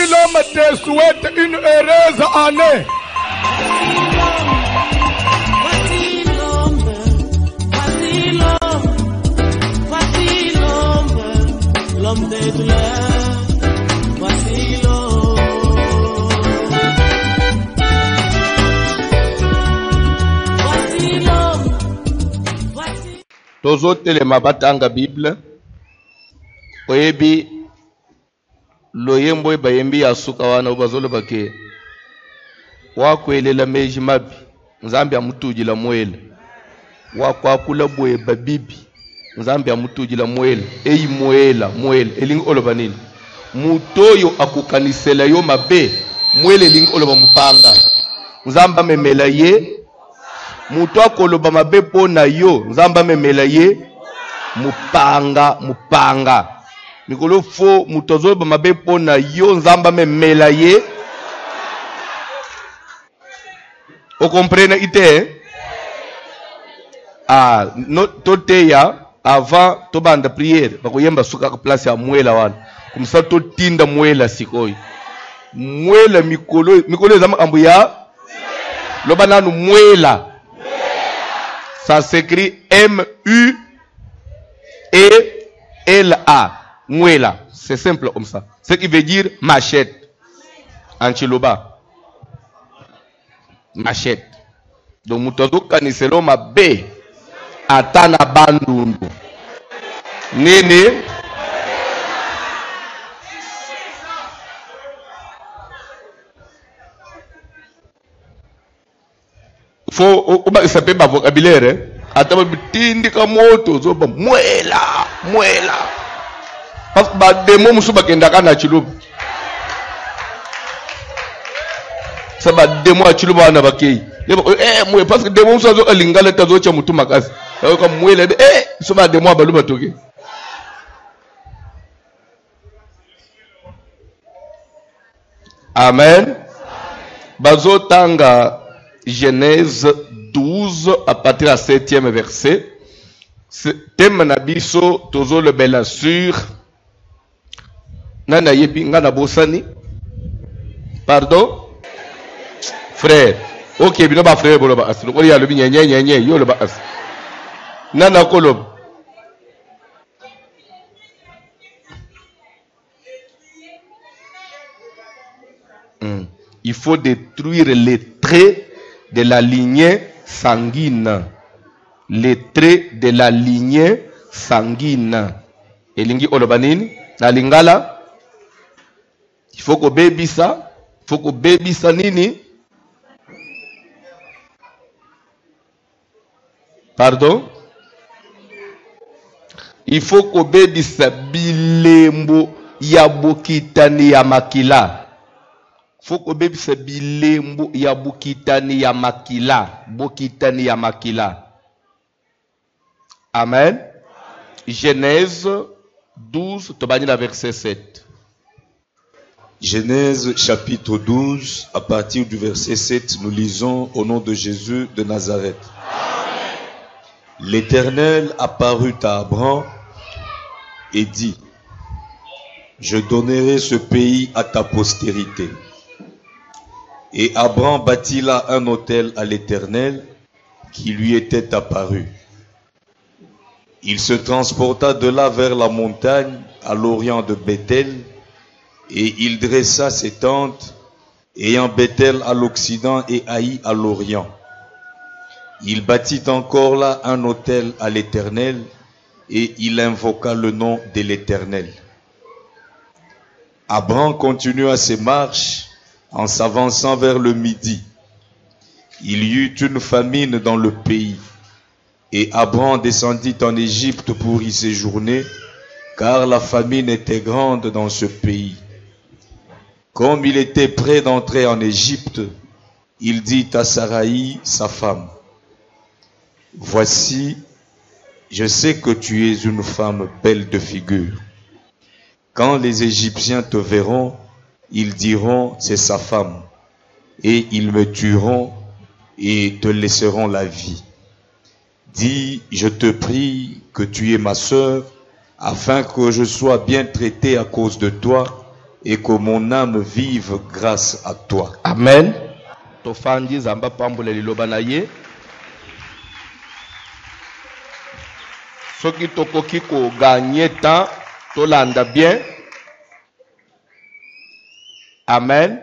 l'homme te souhaite une heureuse année. L'homme des douleurs, voici l'homme. Voici l'homme, voici. Tozotelema batanga Bible. Oyebi loyembo bayembi ya suka wana ubazolo bake. Wakwelela meji mabi. Nzambi ya mutujila mwele. Wakwakula bwe babibi. Nzambi ya mutujila mwele. Eyi mwela. Elingi oloba nini? Mutoyo akukanisela yo mabe. Mwele elingi oloba mupanga. Nzamba memela ye. Muto akoloba mabe pona yo. Nzamba memela ye. Mupanga. Mikolo fo mutozo ba mabe pona yo. Nzamba memela ye. O comprene ite? No toteya. Avant to banda prière bakoyemba suka place ya mwela wana kumsa to tinda mwela sikoyi mwela mikolo ezama ambuya loba nanu mwela ça s'écrit M-U-E-L-A mwela c'est simple comme ça ce qui veut dire machette en chiloba machette donc mutozo kaniselo mabe atana bandundu nini fo uba isape ba vocabulaire ataba bitindi ka moto zoba mwela parce ba demo musuba kenda kana chilubu saba demo a chilubu ana bakei mwe parce que demo musuba zo alingala tazo cha mutu makasi comme mwela soba demo abaluba toke. Amen. Bazo tanga Genèse 12 à partir du 7e verset. Thème nabiso tozo le bel assure. Nana yebi ngana bosani. Pardon? Frère. Ok, bino ba frère bolo ba aslo. Ko ya lo bi nyenye yo lo ba as. Nana kolob. Il faut détruire les traits de la lignée sanguine. Les traits de la lignée sanguine. Elingi olobanini na lingala. Il faut que baby ça. Il faut que baby ça nini. Pardon? Il faut que baby ça bilembo yabukitani ya makila. Faut que baby se bilembo ya bukitani ya makila. Bukitani ya makila. Amen. Genèse 12, tobani la verset 7. Genèse chapitre 12, à partir du verset 7, nous lisons au nom de Jésus de Nazareth. L'Éternel apparut à Abraham et dit: je donnerai ce pays à ta postérité. Et Abraham bâtit là un autel à l'Éternel qui lui était apparu. Il se transporta de là vers la montagne à l'orient de Bethel, et il dressa ses tentes, ayant Bethel à l'occident et Haï à l'orient. Il bâtit encore là un autel à l'Éternel, et il invoqua le nom de l'Éternel. Abraham continua ses marches en s'avançant vers le midi. Il y eut une famine dans le pays, et Abraham descendit en Égypte pour y séjourner, car la famine était grande dans ce pays. Comme il était prêt d'entrer en Égypte, il dit à Saraï, sa femme: voici, je sais que tu es une femme belle de figure. Quand les Égyptiens te verront, ils diront: c'est sa femme, et ils me tueront et te laisseront la vie. Dis, je te prie, que tu es ma sœur, afin que je sois bien traité à cause de toi, et que mon âme vive grâce à toi. Amen. Tofandi zamba pambole liloba na ye. Soki tokoki ko gagner temps, tolanda bien. Amen.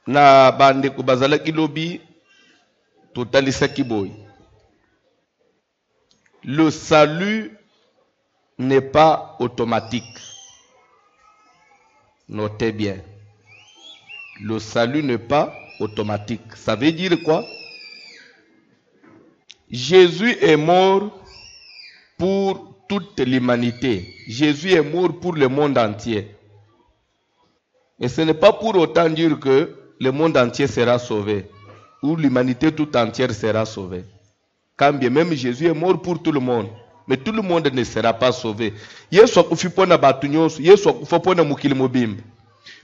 Na bande ko bazala kilobi totalisa kiboy. Le salut n'est pas automatique. Notez bien. Le salut n'est pas automatique. Ça veut dire quoi? Jésus est mort pour toute l'humanité. Jésus est mort pour le monde entier. Et ce n'est pas pour autant dire que le monde entier sera sauvé ou l'humanité tout entière sera sauvée. Quand bien même Jésus est mort pour tout le monde, mais tout le monde ne sera pas sauvé. Yesu akufipona batu nyonso, Yesu akufopona mukili mobimbe.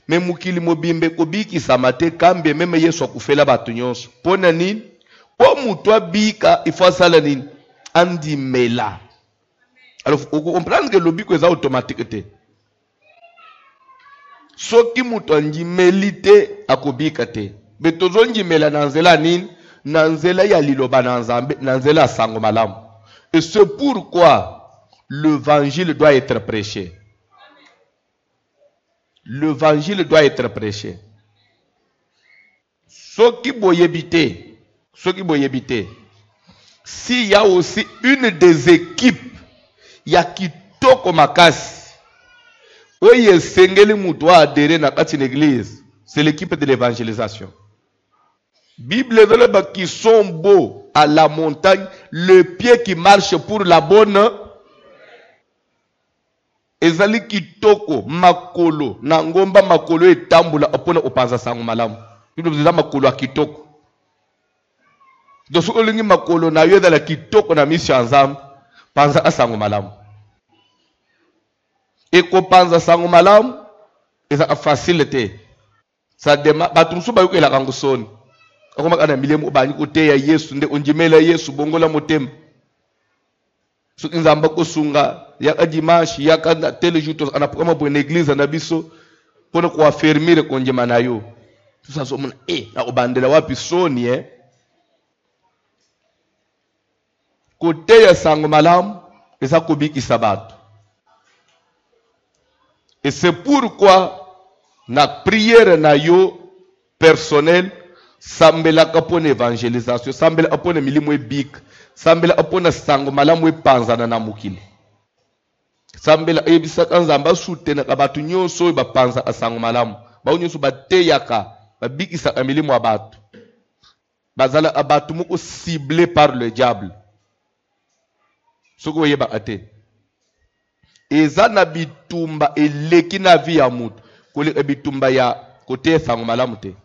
Mais mukili mobimbe kobiki samate quand bien même Yesu akufela batu nyonso. Pona nini? Po mutwa bika il faut sala nini? Andimela. Alors vous comprenez que l'obiko est automatique. Soki mutu andimeli te akobika te. Mais tozo ndimela nanzela nini? Nanzela ya liloba nanzambe, nanzela sango malamu. Et c'est pourquoi l'évangile doit être prêché. L'évangile doit être prêché. Soki boyebite, s'il y a aussi une des équipes, il y a kitoko makasi. Oye sengeli mutu adhérer na kati l'église, c'est l'équipe de l'évangélisation. Bible qui sont beaux à la montagne, le pied qui marche pour la bonne. Ezali kitoko makolo na ngomba makolo etambula opona opanza sango malamu. Bible zila makolo akitoko. Doso olingi makolo na yo la kitoko na mission nzambe panza asango malamu. Eko panza sango malamu eza facilité. Ça demande batrusu bayuko la kangusoni. Akoma kana milemu bani kote ya Yesu nde onjimela Yesu bongola motema. So nzamba kosunga ya dimanche ya kana tel jour to anapokama pour une église na biso pona ko affermir konjema na yo. Tout ça so mona na obandela wapi soni kote ya sango malamu esa kobiki sabato. Et c'est pourquoi na prière na yo personnel sambela kapone évangélisation, sambela apone milimo ebik, sambela apone sango malamu epanzana na mukili. Sambela ebisa kanzamba sutena kabatu nyonso ba panza asango malamu. Ba nyonso bateyaka, ba bikisa milimo abatu. Bazala abatu moko ciblé par le diable. Soko yeba ate. Eza na bitumba eleki na vie ya mutu. Kole bitumba ya kote sango malamu te.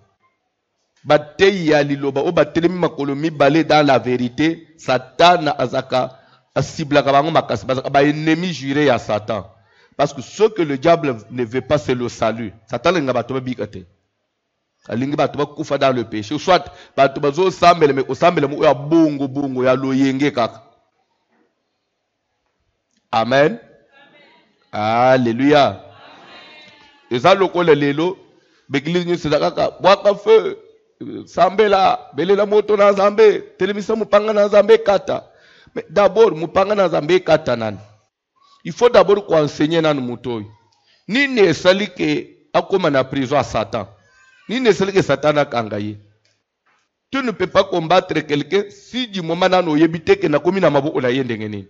Batei ya liloba o batelemi makolo mibale dans la vérité, Satan azaka asibla kabango makasi bazaka ba ennemi juré ya Satan. Parce que ce que le diable ne veut pas c'est le salut. Satan lenga bato ba bikate. Alingi bato ba kufa dans le péché. Soit bato bazo sambele me osambele mo ya bongo ya loyenge kaka. Amen. Alléluia. Et ça lokole lelo bekili nyosi kaka bwaka feu. Sambela, belela moto na zambe, telemisa mupanga na zambe kata. Mais d'abord, mupanga na zambe kata nan. Il faut d'abord qu'on enseigne nan mutoy. Ni ne sali ke akoma na prison à Satan. Ni ne sali ke Satan a kangaye. Tu ne peux pas combattre quelqu'un si du moment nan oyebite ke na komi na mabo ola yende ngeni.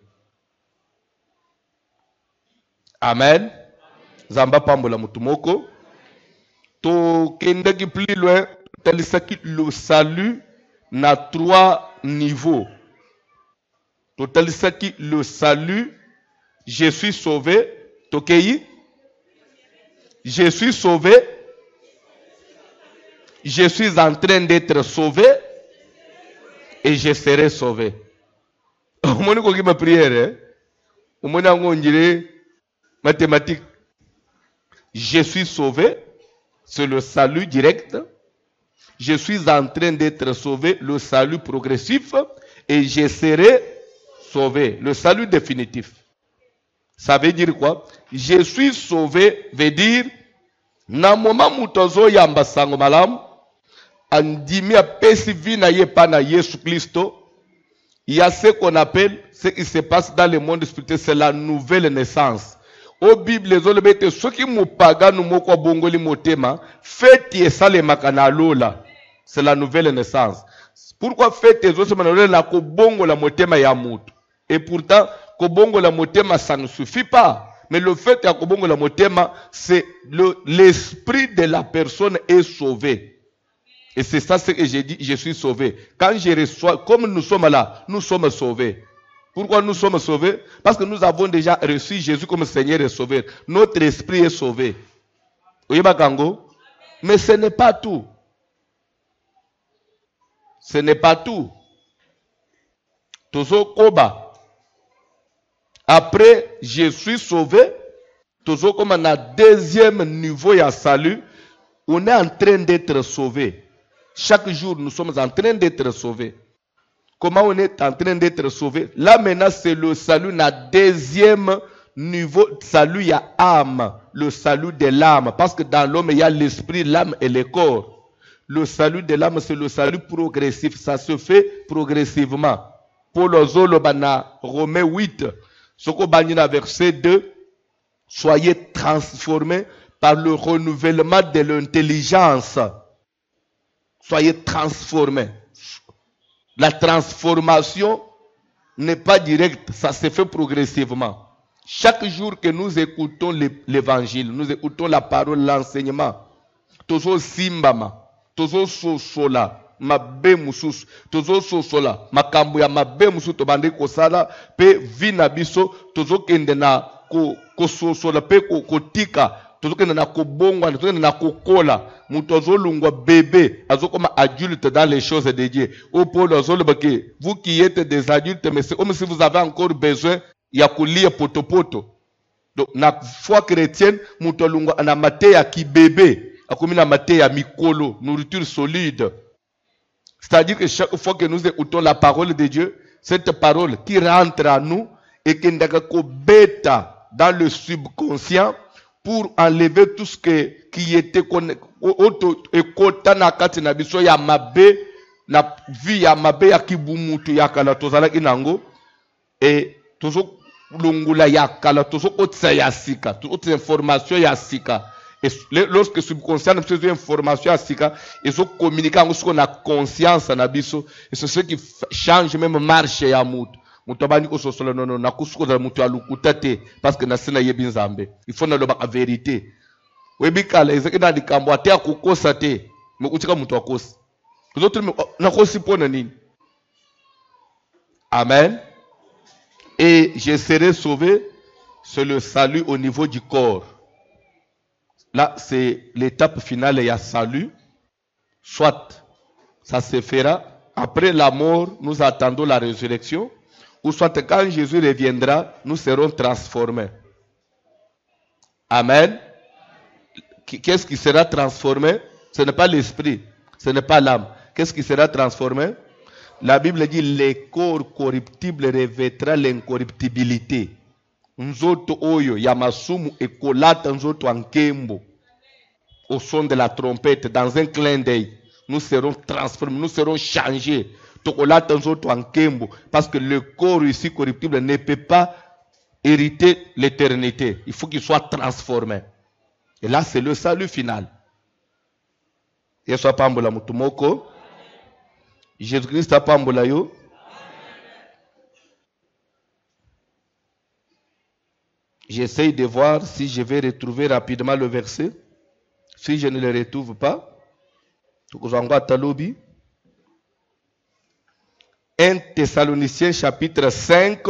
Amen. Zamba pambola mutumoko. To kendaki plus loin. Le salut n'a 3 niveaux. Le salut, je suis sauvé. Tokei, je suis sauvé. Je suis en train d'être sauvé. Et je serai sauvé. Au moins, quand ma prière, au moins, on dirait mathématique. Je suis sauvé. C'est le salut direct. Je suis en train d'être sauvé, le salut progressif, et je serai sauvé. Le salut définitif. Ça veut dire quoi? Je suis sauvé veut dire na moment mutozo yamba sango malam andimi apesi vi na ye pa na Yesu Christo. Il y a ce qu'on appelle, ce qui se passe dans le monde spirituel, c'est la nouvelle naissance. Au Bible, les autres bêtes, ceux qui m'oupaga nous moko bongoli motema, faites et ça les makana lola. C'est la nouvelle naissance. Pourquoi faites les autres manole na ko bongo la motema ya mutu? Et pourtant, ko bongo la motema ça ne suffit pas. Mais le fait ya ko bongo la motema, c'est l'esprit de la personne est sauvé. Et c'est ça ce que j'ai dit, je suis sauvé. Quand je reçois, comme nous sommes là, nous sommes sauvés. Pourquoi nous sommes sauvés? Parce que nous avons déjà reçu Jésus comme Seigneur et Sauveur. Notre esprit est sauvé. Oui, Bakango? Mais ce n'est pas tout. Ce n'est pas tout. Tozo Koba. Après, je suis sauvé. Tozo comme on a deuxième niveau à salut. On est en train d'être sauvé. Chaque jour, nous sommes en train d'être sauvés. Comment on est en train d'être sauvés? Là, maintenant, c'est le salut, la deuxième niveau. Salut, il y a âme. Le salut de l'âme. Parce que dans l'homme, il y a l'esprit, l'âme et le corps. Le salut de l'âme, c'est le salut progressif. Ça se fait progressivement. Paul Ozolo, Romains 8, Soko Banina, verset 2. Soyez transformés par le renouvellement de l'intelligence. Soyez transformés. La transformation n'est pas directe, ça se fait progressivement. Chaque jour que nous écoutons l'évangile, nous écoutons la parole, l'enseignement, tozo simbama, tozo sosola, mabe mususu, tozo sosola, makambu ya mabe mususu tobande kosala, pe vina biso, tozo kende na ko sosola, pe ko tika. Tout ce na kobongwa, tout ce na kokola, mutozo lungwa bébé, azokoma adulte dans les choses de Dieu. Au Paul Ozolobake, vous qui êtes des adultes, mais c'est comme si vous avez encore besoin, il y a lire poto poto. Donc, na foi chrétienne, mutolungwa na mate ya ki bébé, akomi na mate ya mikolo, nourriture solide. C'est-à-dire que chaque fois que nous écoutons la parole de Dieu, cette parole qui rentre en nous et qui ndaka bêta dans le subconscient, pour enlever tout ce qui était ekota na kati na biso ya mabe na vie ya mabe ya kibumutu ya kala tozala inango et tozo lungula ya kala tozo otsa ya sika toute information ya sika et lorsque subconscient nous faisons information ya sika et so communiquer ngo ce na conscience na biso et c'est ce qui change même marche ya mutu. Mutabani ososola non na kusukoza mutu alukuta te parce que na sina yebi nzambe il faut na loba la vérité webikala ezekina likambo ate akukosa te mukutika mutu akosa kuzotu na kosi pona nini. Amen. Et je serai sauvé, c'est le salut au niveau du corps. Là c'est l'étape finale, il y a salut, soit ça se fera après la mort, nous attendons la résurrection. Ou soit quand Jésus reviendra, nous serons transformés. Amen. Qu'est-ce qui sera transformé? Ce n'est pas l'esprit, ce n'est pas l'âme. Qu'est-ce qui sera transformé? La Bible dit le corps corruptible revêtra l'incorruptibilité. Nzoto oyo yamasumu ekolata nzoto ankembo. Au son de la trompette, dans un clin d'œil, nous serons transformés, nous serons changés. Parce que le corps ici corruptible ne peut pas hériter l'éternité. Il faut qu'il soit transformé. Et là, c'est le salut final. Yesu apambola mutumoko. Jésus-Christ apambola yo. J'essaye de voir si je vais retrouver rapidement le verset. Si je ne le retrouve pas, Talobi. 1 Thessaloniciens chapitre 5,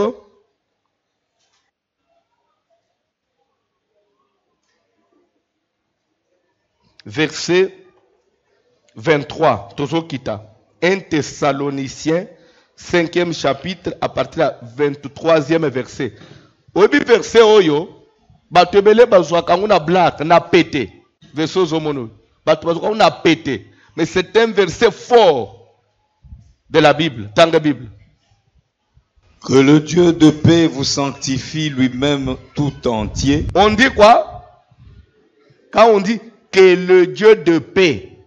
verset 23. Tozokita. 1 Thessaloniciens 5e chapitre à partir du 23e verset. Obi verset oyo, batebele bazwaka nguna black na pété. Verset zomono. Batebazwaka nguna pété. Mais c'est un verset fort de la Bible, dans la Bible. Que le Dieu de paix vous sanctifie lui-même tout entier. On dit quoi? Quand on dit que le Dieu de paix,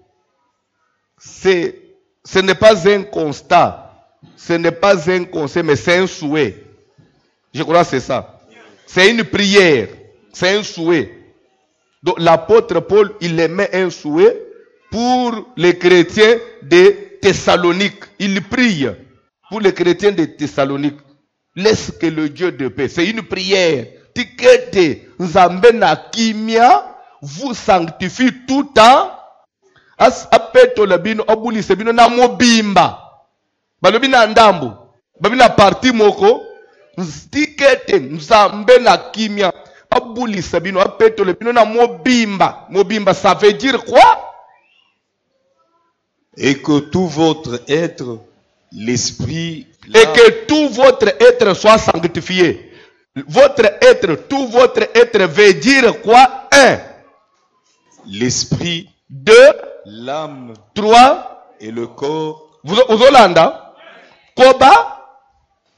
ce n'est pas un constat, ce n'est pas un conseil, mais c'est un souhait. Je crois que c'est ça. C'est une prière, c'est un souhait. Donc l'apôtre Paul, il émet un souhait pour les chrétiens de Thessalonique. Il prie pour les chrétiens de Thessalonique. Laisse que le Dieu de paix. C'est une prière. Tikete nzambe na kimia vous sanctifie tout temps. As apeto labino abuli sebino na mobimba. Balobi na ndambo. Babina parti moko. Tikete nzambe na kimia abuli sebino apeto labino na mobimba. Mobimba ça veut dire quoi? Et que tout votre être, l'esprit, et que tout votre être soit sanctifié. Votre être, tout votre être veut dire quoi? 1. L'esprit, 2. l'âme 3. et le corps Vous Olanda? Koba?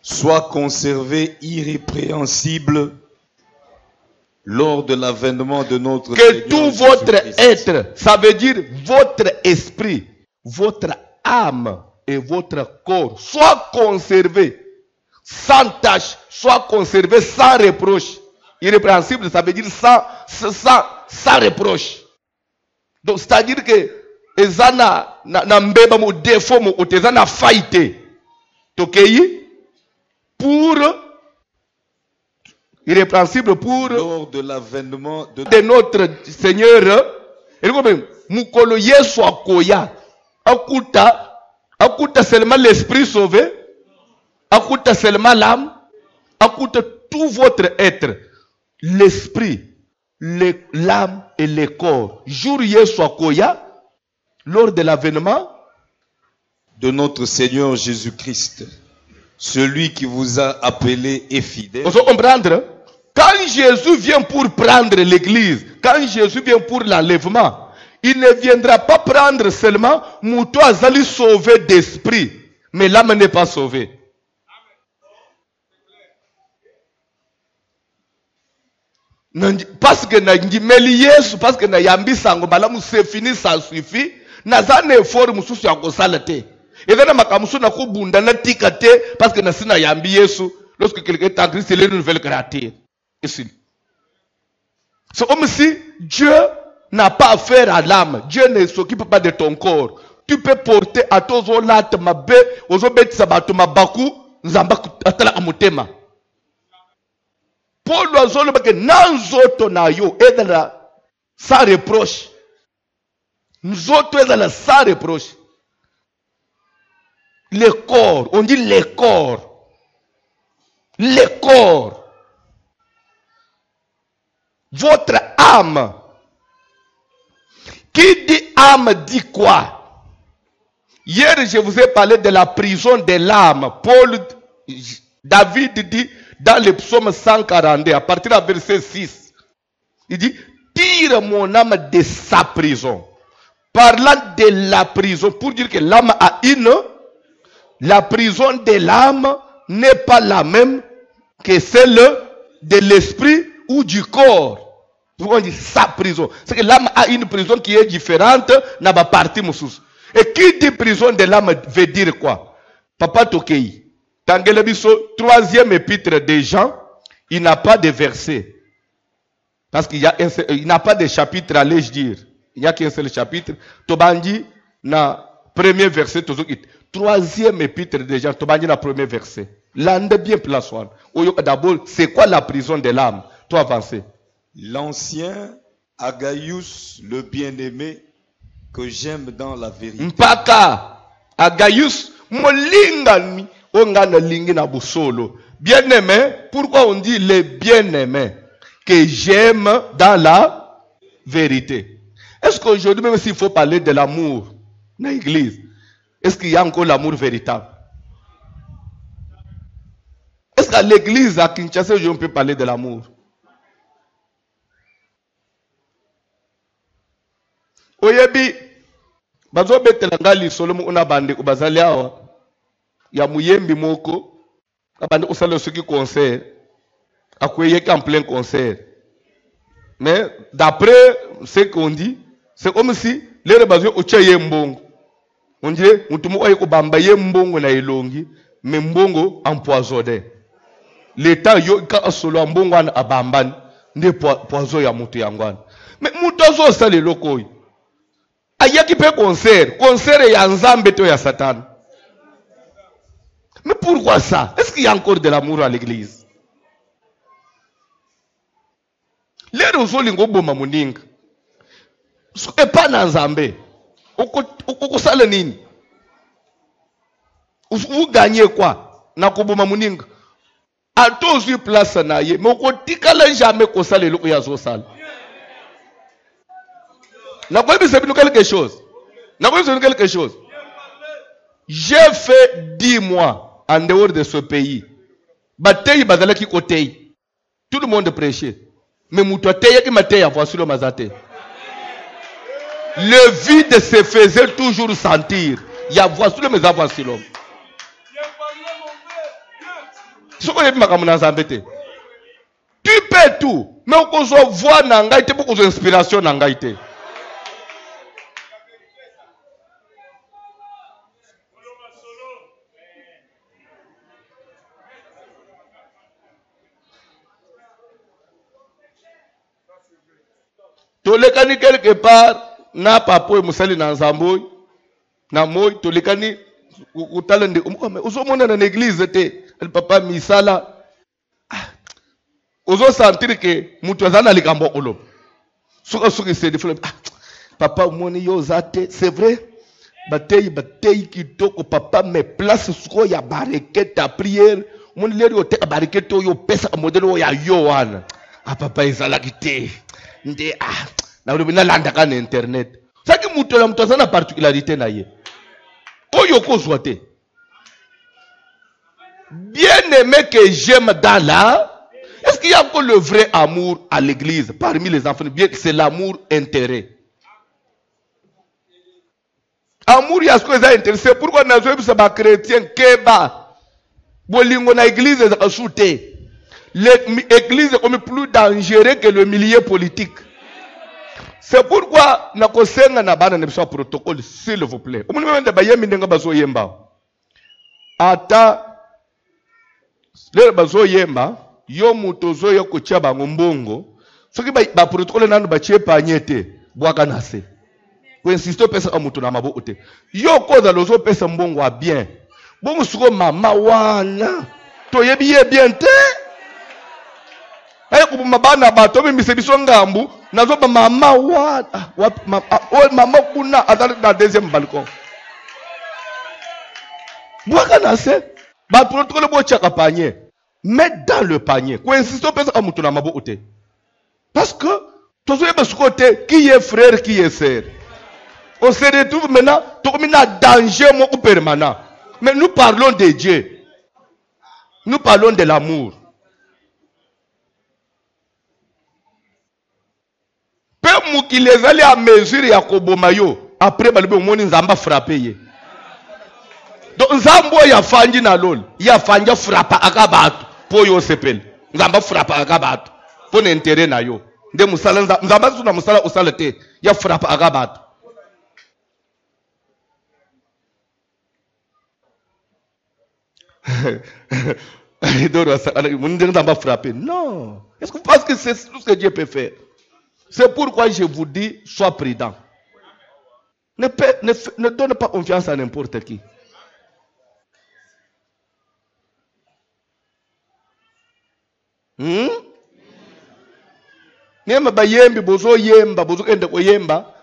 soient conservés irrépréhensibles lors de l'avènement de notre Que Seigneur tout votre Jésus-Christ. être, ça veut dire votre esprit, votre âme et votre corps soit conservé sans tâche, soit conservé sans reproche. Irrépréhensible, ça veut dire sans reproche. Donc, c'est-à-dire que ezana na mbeba mo défaut mo otezana faite. Tokei pour irrépréhensible pour Lors de l'avènement de notre Seigneur. Et mukolo Yesu akoya. Akuta seulement l'esprit sauvé. Akuta seulement l'âme. Akuta tout votre être. L'esprit, l'âme et le corps. Jour Yesu akoya. Lors de l'avènement de notre Seigneur Jésus-Christ, celui qui vous a appelé est fidèle. Vous pouvez comprendre? Quand Jésus vient pour prendre l'église, quand Jésus vient pour l'enlèvement, il ne viendra pas prendre seulement Mouto Azali sauvé d'esprit, mais l'âme n'est pas sauvée. Parce que parce que Yambi Sango Malamu c'est fini, ça suffit. Nazane effort mususu ya kosalate. Et then makamusu na kubunda na tikate parce que nasina Yambi Yesu. Lorsque quelqu'un est en Christ, c'est une nouvelle créature. Ici. C'est comme si Dieu n'a pas affaire à l'âme. Dieu ne s'occupe pas de ton corps. Tu peux porter à tous les lattes ma bé, aux obéis sabatu ma baku, nzambaku atala amutema. Paul l'oiseau le baké nanzoto na yo edala sans reproche. Nous autres edala sans reproche. Le corps, on dit le corps. Le corps, votre âme. Qui dit âme dit quoi? Hier, je vous ai parlé de la prison de l'âme. David dit dans le psaume 142, à partir du verset 6, il dit, tire mon âme de sa prison. Parlant de la prison, pour dire que l'âme a une, la prison de l'âme n'est pas la même que celle de l'esprit ou du corps. On dit sa prison. C'est que l'âme a une prison qui est différente dans la partie moussous. Et qui dit prison de l'âme veut dire quoi? Papa Tokei. Tangelebiso, 3e épître de Jean, il n'a pas de verset. Parce qu'il n'a pas de chapitre, allais-je dire. Il n'y a qu'un seul chapitre. Tobandi, na premier verset, 3e épître de Jean, Tobandi, na premier verset. L'ande bien place. D'abord, c'est quoi la prison de l'âme? Toi, avancez. L'ancien Agaius, le bien-aimé, que j'aime dans la vérité. Mpaka Agaius, molingani, ongana lingi na busolo. Bien-aimé, pourquoi on dit le bien-aimé? Que j'aime dans la vérité. Est-ce qu'aujourd'hui, même s'il faut parler de l'amour dans l'église, est-ce qu'il y a encore l'amour véritable? Est-ce qu'à l'église à Kinshasa, on peut parler de l'amour? Oyebi, bazo betela ngali solomo una bande kubazali awa ya muyembi moko abandi usala ce qui concert akweye en plein concert. Mais d'après ce qu'on dit, c'est comme si les bazo ochaye mbongo. On dirait mutumu oye ko bamba ye mbongo na elongi, mais mbongo empoisonné. L'état yo ka solo mbongo an abamban nde poison ya mutu yangwana. Mais mutu zo sale lokoyi. Ayaki pe concert ya nzambe to ya Satan. Mais pourquoi ça? Est-ce qu'il y a encore de l'amour à l'église? Les rozolingo boma muninga. Et pas na nzambe. Oko sala nini? Vous gagnez quoi? Na ko boma muninga. A tozu place na ye, mais oko tikala jamais ko sala lo ya zo sala. Na ko bi sebi quelque chose. Na ko bi quelque chose. J'ai fait 10 mois en dehors de ce pays. Bataille bazala ki kotei. Tout le monde prêchait. Mais moutoteya qui m'a tei voici le mazate. Le vide se faisait toujours sentir. Il y a voici le mazavoici l'homme. Tu peux tout. Mais on se voit n'angaïté beaucoup d'inspiration n'angaïté. Tolekani quelque part na papo musali na nzamboy na moy tolekani utalende uzomona na église te el papa misala uzo sentir que mutu azana likambo olo suka se defle papa moni yo zate c'est vrai batei kitoko papa me place suko ya bareke ta prière moni leri o te bareke to yo pesa modelo ya yo wana papa izala kite nde na ulibina landa kana internet saki mutu la mtu sana particularité na ye oyo kozwa te bien aimé que j'aime dans là. Est-ce qu'il y a encore le vrai amour à l'église parmi les enfants? Bien que c'est l'amour intérêt. Amour ya ce que ça intéressé pourquoi na zo bisa ba chrétien keba bolingo na église za shooter. L'église est comme plus dangereux que le milieu politique. C'est pourquoi na kosenga na bana ne bisa protocole s'il vous plaît. Omuntu mende bayemi ndenga bazo yemba. Ata le bazo yemba yo muto zo yo kucha bango mbongo. Soki ba protocole nanu ba chepa nyete bwaka nase. Ko insisto pesa amutu na mabo ote. Yo koza lozo pesa mbongo wa bien. Bongo suko mama wana. To yebi bien te. Ayo kubu mabana bato misebiso ngambu nazo ba mama wa mama kuna atali na deuxième balcon. Bwaka nase ba protocole bo chaka panier. Mets dans le panier. Ko insisto pesa amutu na mabo ote. Parce que tozo yeba sukote qui est frère qui est sœur. On se retrouve maintenant dans danger permanent. Mais nous parlons de Dieu. Nous parlons de l'amour. Peu mouki les allait à mesure ya kobomayo. Après balbe moni nzamba frappé. Donc nzambo ya fanji na lol. Ya fanja frappa akabatu. Po yo sepel. Nzamba frappa akabatu. Po n'intérêt na yo. Nde musala nzamba suna musala usalete. Ya frappa akabatu. Non. Est-ce que vous pensez que c'est tout ce que Dieu peut faire? C'est pourquoi je vous dis, sois prudent. Ne donne pas confiance à n'importe qui. Nema bayembi bozo yemba bozo kende ko yemba.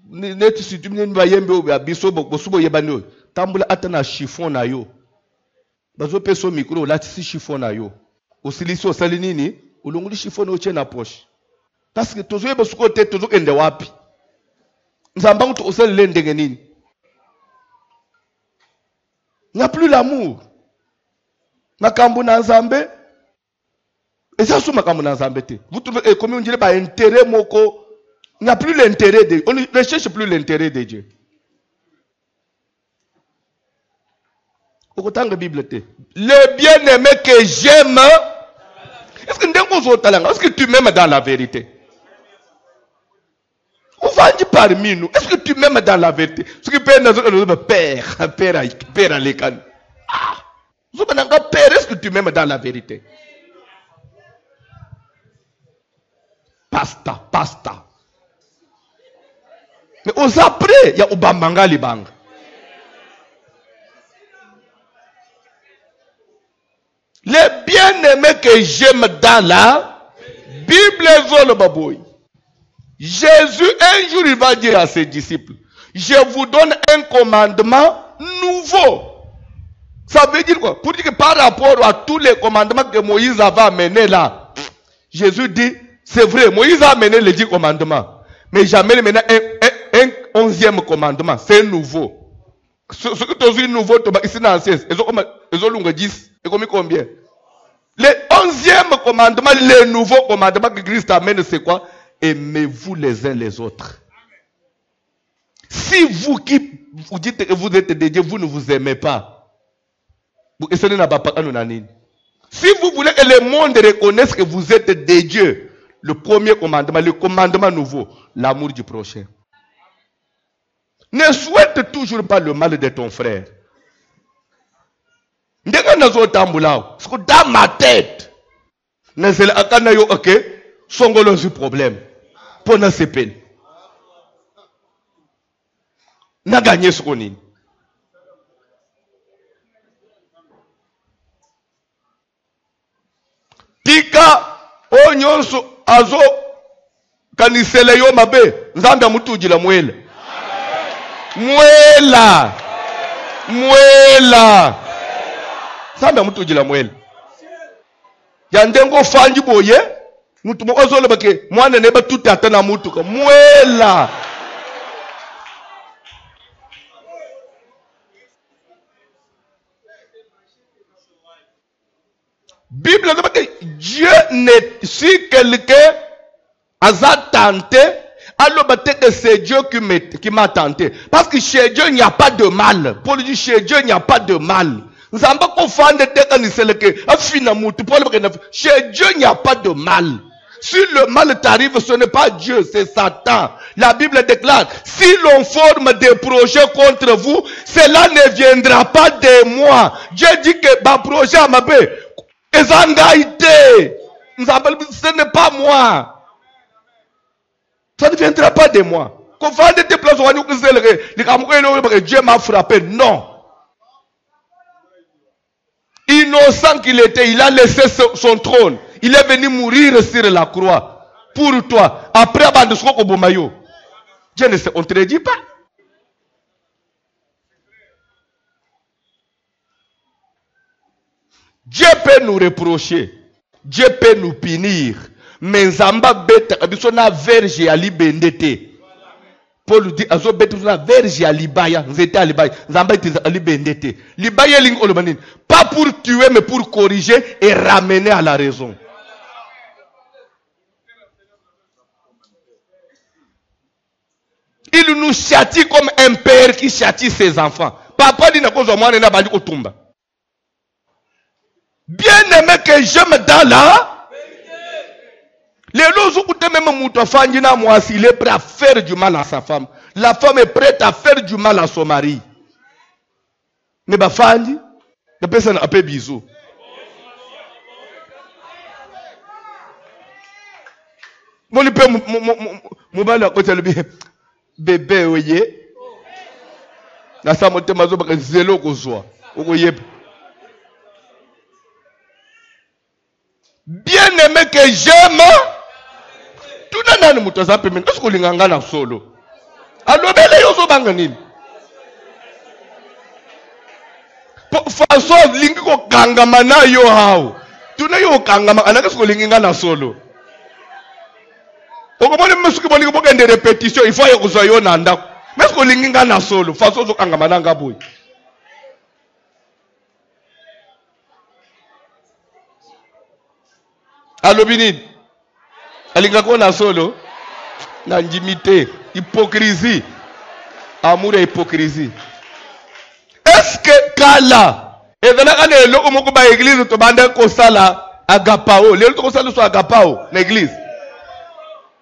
Neti situmye bayembi oba biso bosubo yebani. Tambula atana chiffon na yo. Bazo peso micro lati si chiffon na yo. Osilisi osali nini? Ulonguli chiffon oche na poche. Parce que tozo yeba suko te tozo kende wapi. Nzamba nguto osali le ndenge nini? Il n'y a plus l'amour. Makambo na nzambe. Et ça sous makambo na nzambe te. Vous trouvez comme on dirait pas intérêt moko. Il n'y a plus l'intérêt de Dieu. On ne cherche plus l'intérêt de Dieu. Autant que Bible te. Le bien-aimé que j'aime. Est-ce que tu m'aimes dans la vérité? On va dire parmi nous. Est-ce que tu m'aimes dans la vérité? Ce qui peut nous père à l'écran. Père, est-ce que tu m'aimes dans la vérité? Pasta. Mais aux après, il y a Obamanga Libang. Les bien-aimés que j'aime dans la Bible, Jésus, un jour, il va dire à ses disciples, je vous donne un commandement nouveau. Ça veut dire quoi? Pour dire que par rapport à tous les commandements que Moïse avait amenés là, Jésus dit, c'est vrai, Moïse a amené les 10 commandements. Mais jamais maintenant un 11e commandement. C'est nouveau. Ce que tu as dit nouveau, ici dans la 16. Ils ont 10. Et combien? Le 11e commandement, le nouveau commandement que Christ amène, c'est quoi? Aimez-vous les uns les autres. Si vous qui vous dites que vous êtes des dieux, vous ne vous aimez pas. Si vous voulez que le monde reconnaisse que vous êtes des dieux, le premier commandement, le commandement nouveau, l'amour du prochain. Ne souhaite toujours pas le mal de ton frère. Dans ma tête, un problème. Pour ne pas peine. N'a gagné ce qu'on est. Tika onyonso azo kanisele yo mabe nzambe amutujila mwela. Mwela. Nzambe amutujila mwela. Yandengo fanji boye mutu moko zolo bake mwana neba tuti atana mutu ka mwela. Bible dit que Dieu n'est, si quelqu'un a tenté, alors que c'est Dieu qui m'a tenté. Parce que chez Dieu, il n'y a pas de mal. Pour dire chez Dieu, il n'y a pas de mal. Chez Dieu, il n'y a pas de mal. Si le mal t'arrive, ce n'est pas Dieu, c'est Satan. La Bible déclare, si l'on forme des projets contre vous, cela ne viendra pas de moi. Dieu dit que ma projet à ma paix. Ce n'est pas moi. Ça ne viendra pas de moi. Dieu m'a frappé. Non. Innocent qu'il était, il a laissé son trône. Il est venu mourir sur la croix. Pour toi. Après, Dieu ne se contredit pas. Dieu peut nous reprocher, Dieu peut nous punir, mais Zamba beta abisona verge ali bendete. Paul dit azo beta na verge ali baya, nzete ali baya, Zamba itiza ali bendete. Libaya ling olobanin, pas pour tuer mais pour corriger et ramener à la raison. Il nous châtie comme un père qui châtie ses enfants. Papa dit na kozo mwana na bali kotumba. Bien-aimé que j'aime dans la les lois où même Moutafandi na moi s'il est prêt à faire du mal à sa femme. La femme est prête à faire du mal à son mari. Ne ba fandi, la personne a peu bisou. Mon père mobile à côté le bébé oye. Na sa moté mazo ba zélo ko soa. Okoye. Bien-aimé que j'aime, tout le monde est en train de se solo. Alors, façon lingi ko kangamana yo hao. Tuna yo kangama anaka ko lingi ngana solo. Okomone msuki bolingo boka de répétition, il faut yo zo yo nanda. Mais ko lingi ngana solo, façon zo kangamana ngaboy. Alobini, alingako na solo, na njimite, hypocrisie, amour et hypocrisie. Est-ce que Kala, Et dans la année, le homme qui l'église, tu bandes comme ça là, agapao. Les autres ça soit agapao, l'église.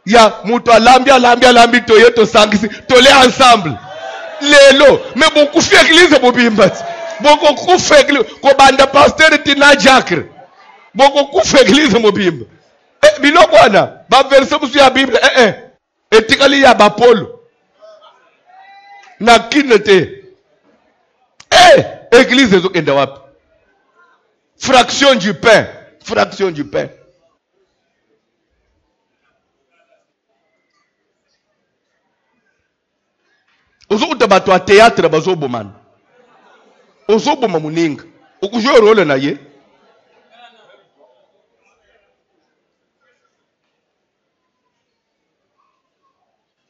Ya, mouto lambi, toyo, sangisi, tolé ensemble. Lelo, mais beaucoup fait église, beaucoup fait église, ko banda pasteur tina diacre. Beaucoup fait église, mobimba. Eh, biloko wana, ba verset musu ya Bible, etikali ya ba Paul. Na kinete. Église ezo kenda wapi? Fraction du pain. Fraction du pain. Ozo utabato a théâtre bazo boman. Ozo boma muninga. Okujua role na ye.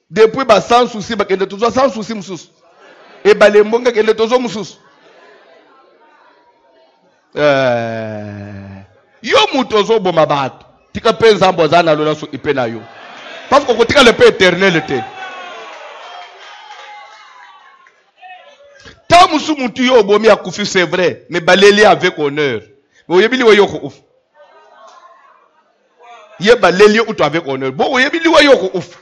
Depuis ba sans souci ba kende tozo sans souci mususu. E ba le mbonga kende tozo mususu. Yo mutu ozo boma bato. Tika penza mbozana lona so ipena yo. Parce que kotika le paix éternel te. Tant musu mutu yo bomi akufi c'est vrai, mais baleli avec honneur. Mais oyebili wo yoko ouf. Ye baleli yo uto avec honneur. Bon oyebili wo yoko ouf.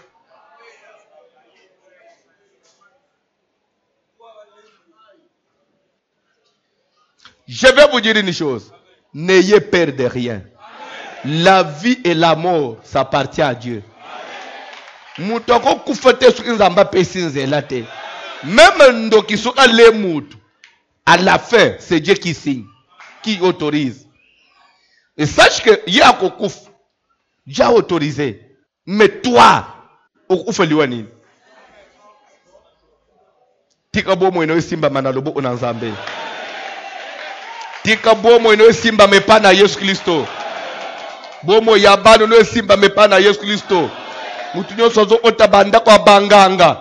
Je vais vous dire une chose. N'ayez peur de rien. La vie et la mort, ça appartient à Dieu. Moutoko koufete sur inzamba pesinze la te. Même ndoki soka le moutou. À la fin, c'est Dieu qui signe, qui autorise. Et sache que yako kouf. Dieu a autorisé. Mais toi, okoufeli liwani. Tika bomo ino simba manalobo onanzambe. Tika bomo ino simba mepana Yesu Kristo. Bomo yabano no simba mepana Yesu Kristo. Mutu nyonso zo otabanda kwa banganga.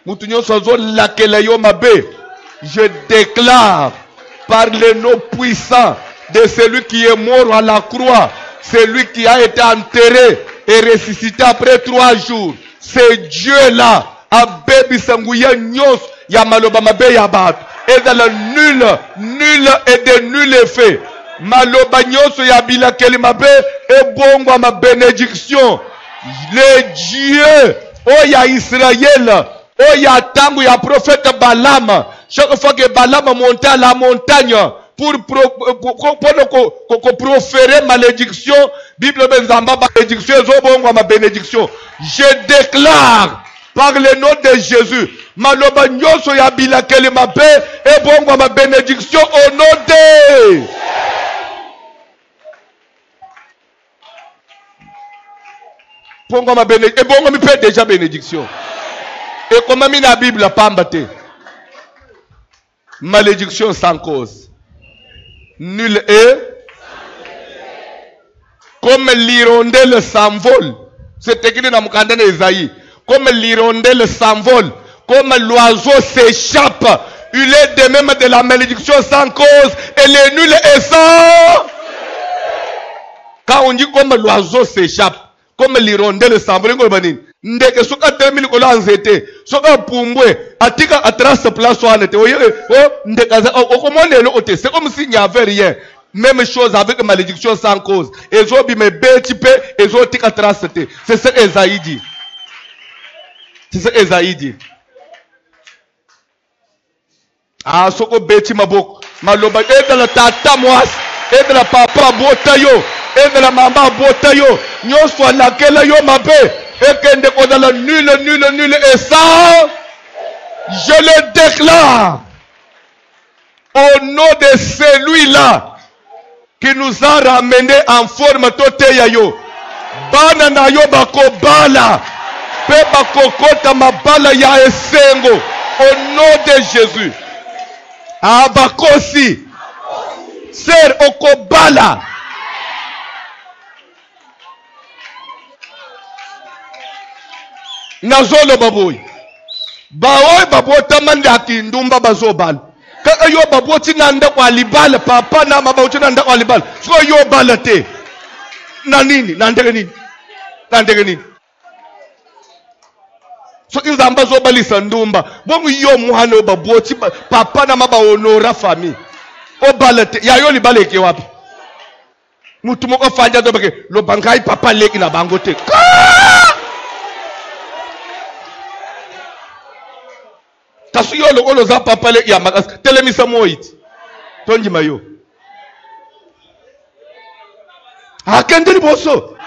Mutu nyonso zo lakele yo mabe. Je déclare par le nom puissant de celui qui est mort à la croix, celui qui a été enterré et ressuscité après 3 jours. C'est Dieu-là. Abebi sangouya nyos ya maloba mabe ya bat. Et dans le nul et de nul effet. Maloba nyos ya bila kelimabe et bongo ma bénédiction. Le Dieu, oh ya Israël, oh ya tangu ya prophète Balaam. Chaque fois que Balaam montait à la montagne pour proférer malédiction, Bible benzamba malédiction, zobongo ma bénédiction. Je déclare par le nom de Jésus, maloba nyoso ya bila kelimabe et bongo ma bénédiction au nom de Pongo ma bénédiction. Et bon, on me fait déjà bénédiction. Et comment mis la Bible pambate? Malédiction sans cause. Nul est. Comme l'hirondelle s'envole. C'est écrit dans mon candidat d'Esaïe. Comme l'hirondelle s'envole. Comme l'oiseau s'échappe. Il est de même de la malédiction sans cause. Et le nul est sans. Quand on dit comme l'oiseau s'échappe. Comme l'hirondelle s'envole, ndeke soka 2000 kola anzete soka pumbwe atika atrace place wanete ndeka okomonelo ote c'est comme s'il n'y avait rien. Même chose avec malédiction sans cause. Ezobi me betipe ezotika trace te. C'est ce Esaïe dit. C'est ce Esaïe dit. Ah soko beti maboko maloba et la tata moas et la papa botayo et la maman botayo nyoswa lakela yo mabe et kende kodala nul et ça je le déclare au nom de celui-là qui nous a ramené en forme toteya yo bana na yo bakobala pe bakokota mabala ya esengo au nom de Jésus. Abakosi ser okobala nazolo baboy baoy babota manda kindumba bazobala ka yo baboti nanda kwa libala papa na mabauti nanda kwa libala so yo balate na nini nandege nini so inzamba zo balisa ndumba bongo yo muhano baboti papa na maba honora famille obalete yayo libaleke wapi mutu moko fanja do beke lo bangai papa leki na bango te kasu yo lo olo za papa leki ya makas telemisa moiti tonji mayo akendeli boso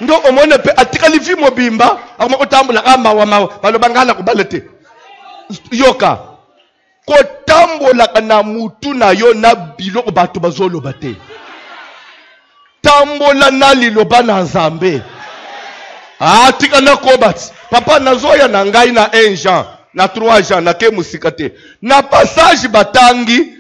ndo omone pe atikali vi mobimba akoma otambula kama wa mawa balobangala kubalete yoka kotambola kana mutu na yo na biloko bato bazoloba te tambola na liloba na Nzambe tika na kobati papa nazoya na ngai na 1 Jean na 3 Jean na ke musika te na passage batangi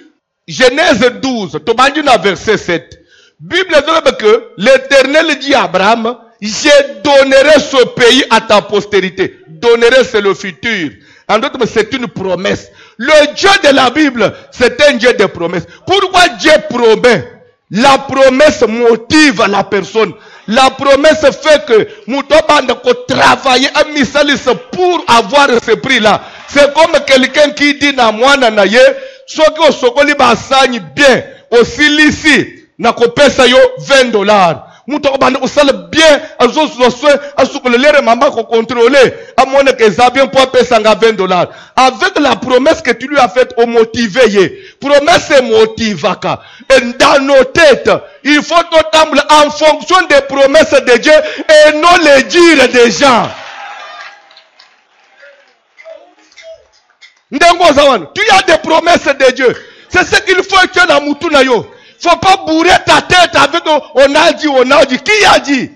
Genèse 12 tobangi na verset 7 Bible dit que l'Éternel dit à Abraham, je donnerai ce pays à ta postérité. Donnerai, c'est le futur. En d'autres mots, c'est une promesse. Le Dieu de la Bible, c'est un Dieu de promesses. Pourquoi Dieu promet? La promesse motive la personne. La promesse fait que nous devons travailler à misalis pour avoir ce prix-là. C'est comme quelqu'un qui dit na moi nanaye, ce qui au sokoli basani bien, aussi l'ici. Na kopesa yo $20. Muto bande osala bien azososwe asukolelere mama ko contrôler amone que ça bien pour pesa nga $20 avec la promesse que tu lui as faite au motivé ye promesse motivaka et dans nos têtes il faut t'entendre en fonction des promesses de Dieu et non les dires des gens. Ndengo zawan tu as des promesses de Dieu, c'est ce qu'il faut que na mutu na yo. Faut pas bourrer ta tête avec on a dit. Qui a dit?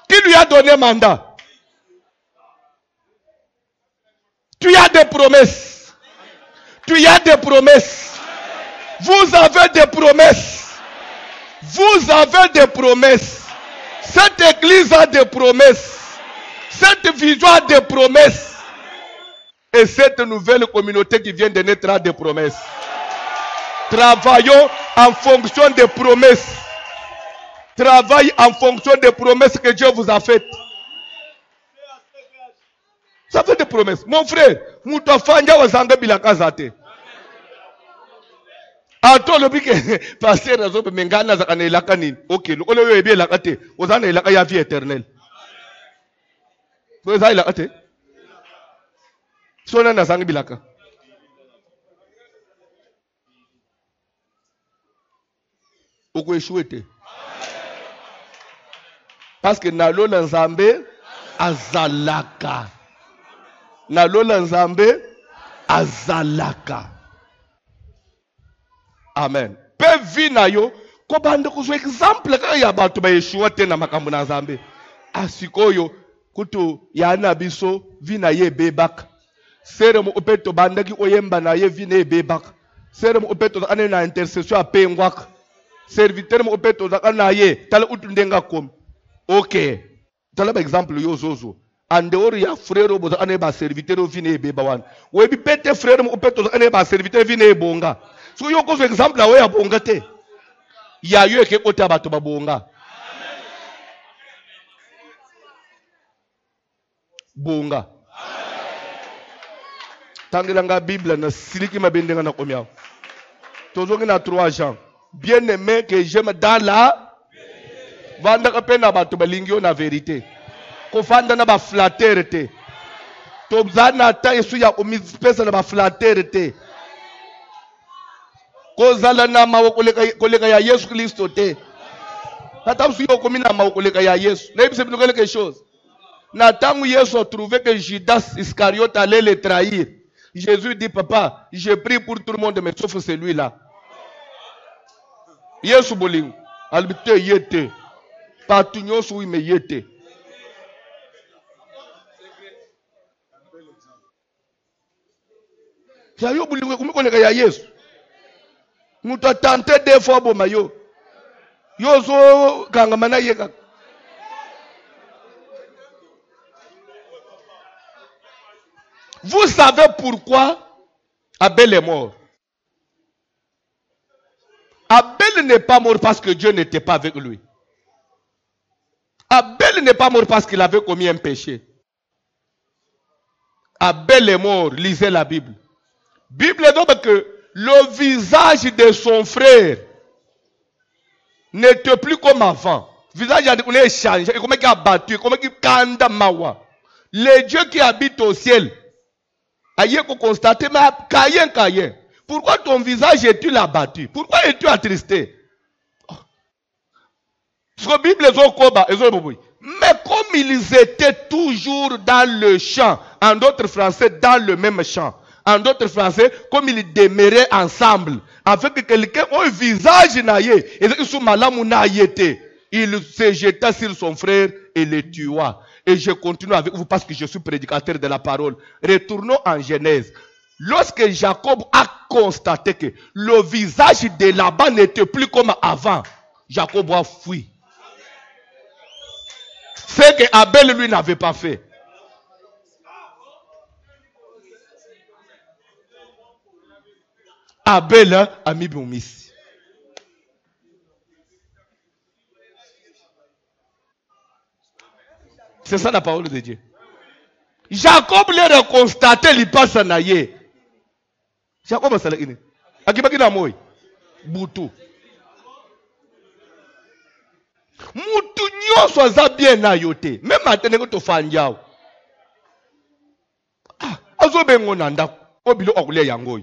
Qui lui a donné mandat? Tu as des promesses. Tu as des promesses. Vous avez des promesses. Vous avez des promesses. Cette église a des promesses. Cette vision a des promesses. Et cette nouvelle communauté qui vient de naître a des promesses. Travaillons en fonction des promesses. Travaille en fonction des promesses que Dieu vous a faites. Ça fait des promesses. Mon frère, Moutafanya wazanga bilakazate. Ato le bike passer raison pe mengana zakane ilakani. OK, le ole yebe ilakate. Ozana ilaka ya vie éternelle. Vous avez ilakate? Sona na zangi bilaka. Oko échoué. Parce que na lola Nzambe azalaka. Na lola Nzambe azalaka. Amen. Pe vina yo ko bande ko exemple ka ya bato ba échoué te na makambo na Nzambe. Asikoyo kutu ya na biso vina ye bebaka. Sere mo opeto bandaki oyemba na ye vine bebak. Sere mo opeto ane na intercession apengwak. Serviteur mo opeto na ye tala utundenga kom. OK. Tala ba exemple yo zozo. En dehors ya frère bo ane ba serviteur vine beba wan. We bi pete frère mo opeto ane ba serviteur vine bonga. So yo ko exemple la we ya bonga te. Ya yo ke kota bato ba bonga. Bonga. Tangilanga Bible na siliki mabendenga na komiao. Tozongi na 3 Jean. Bien aimé que j'aime dans la vanda ka pena bato balingio na vérité. Ko fanda na ba flatter te. Tobzana ta yesu ya omispesa na ba flatter te. Ko zala na mawo koleka ya Yesu Kristo te. Hata msu yo komina mawo koleka ya Yesu. Na ibise binokele quelque chose. Na tangu Yesu a trouvé que Judas Iscariote allait le trahir. Jésus dit, papa, j'ai pris pour tout le monde, mais sauf celui-là. Yesu boling, albite yete, patunyo sui me yete. Yayo boling, kumiko ya Yesu. Muta tante de fois bo mayo. Yoso kangamana yeka. Vous savez pourquoi Abel est mort? Abel n'est pas mort parce que Dieu n'était pas avec lui. Abel n'est pas mort parce qu'il avait commis un péché. Abel est mort, lisez la Bible. Bible dit que le visage de son frère n'était plus comme avant. Le visage a changé, comme il a battu, comme il a mawa. Le Dieu qui habite au ciel, a constaté, mais Caïn. Pourquoi ton visage est-il abattu? Pourquoi es-tu attristé? Parce que Bible est mais comme ils étaient toujours dans le champ, en d'autres français, dans le même champ, en d'autres français, comme ils demeuraient ensemble, avec quelqu'un au visage naïe, il se jeta sur son frère et le tua. Et je continue avec vous parce que je suis prédicateur de la parole. Retournons en Genèse. Lorsque Jacob a constaté que le visage de Laban n'était plus comme avant, Jacob a fui. Ce que Abel lui n'avait pas fait. Abel a mis Boumis. C'est ça la parole de Dieu. Jacob l'a constaté, il passe à Naye. Jacob a salé. Akibaki na moi. Boutou. Mutu nyonso aza bien na yote. Même atene ko to fanjao. Azobengo na ndako. Obilo okulia yango.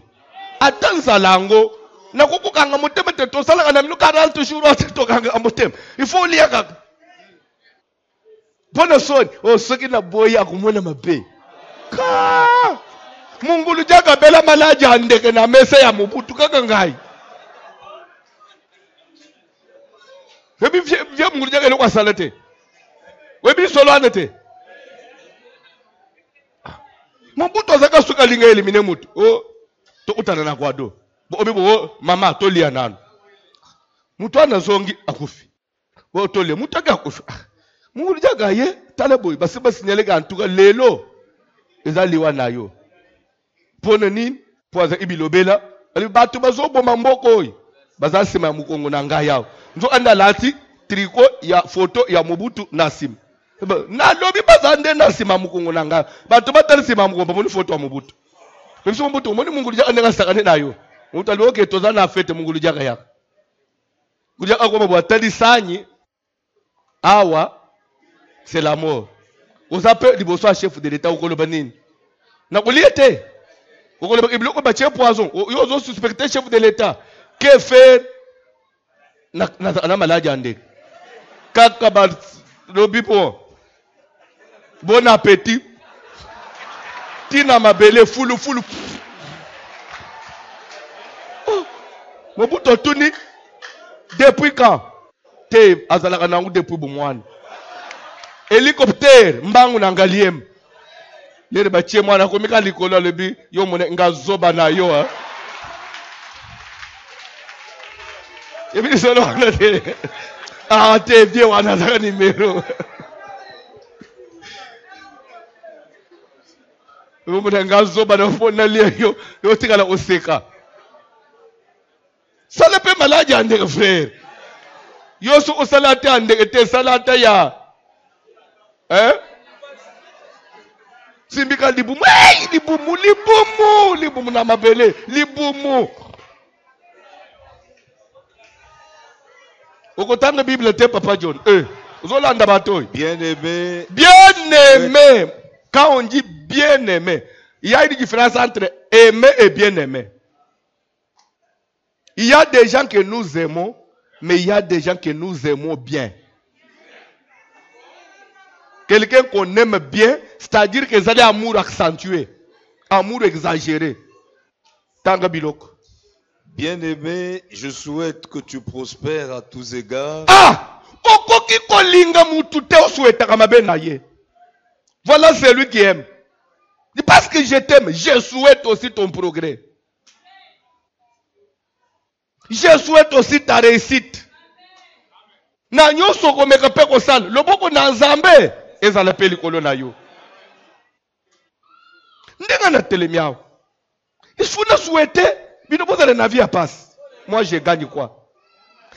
Atanza lango. Na kokukanga motema te to sala na minu 40 jours to kanga motema. Il faut lier kaka. Bona soni, soki na boyi akumona mabe. Ka! Mungulu jaga bela malaja andeke na mesa ya Mobutu kaka ngai. Webi vye mungulu jaga lokwa salete. Webi solo anete. Mobutu azaka suka linga elimine mutu. To utana na kwado. Obi mama tolia nanu. Mutu anazongi akufi. Tolie mutu akufi. Mungulu jaga ye taleboy basi signale ga antuka lelo ezaliwa nayo pona nini poza ibilobela ali batu bazoboma mboko oyi bazasima mukongo na nga yawo nzo anda lati triko ya photo ya Mobutu nasim na lobi bazande nasima mukongo na nga batu batalisima mukongo moni photo ya Mobutu biso Mobutu moni mungulu jaga nga sakane nayo mutali oke toza na fete mungulu jaga ya kuja akoma bwatali sanyi awa c'est la mort. Vous appelez le chef de l'État au Kolobanine. N'a pas lié. Au Kolobanine, il y a poison. Ils ont suspecté chef de l'État. Que faire? N'a maladie en dé. Kakabat, le bipo. Bon appétit. Tina mabele, foulou. Mobutu Tuni. Depuis quand? Te azalaka nangu depuis Boumouane. Hélicoptère mbangu na ngaliem lere bachie mwana komika likolo lebi yo mone ngazoba na yo ha ebi solo wana te te vie wana za numero yo mone ngazoba na fona le yo tikala oseka sala pe malaji ande frère yo so osalata ande te salata ya Simbika libumu, libumu na mabele, libumu. Okotanga Bible te Papa John. Zolanda batoy. Bien-aimé. Bien-aimé. Quand on dit bien-aimé, il y a une différence entre aimer et bien-aimé. Il y a des gens que nous aimons, mais il y a des gens que nous aimons bien. Quelqu'un qu'on aime bien, c'est-à-dire que ça a amour accentué, amour exagéré. Tanga biloko. Bien-aimé, je souhaite que tu prospères à tous égards. Okoki kolinga mutu te osouetaka mabe na ye. Voilà celui qui aime. Parce que je t'aime, je souhaite aussi ton progrès. Je souhaite aussi ta réussite. Na nyoso komeka pe kosala, loboko na Nzambe. Ezala pe likolo na yo. Ndenga na telemiao. Il faut nous souhaiter, bino bozala na vie à passe. Moi je gagne quoi?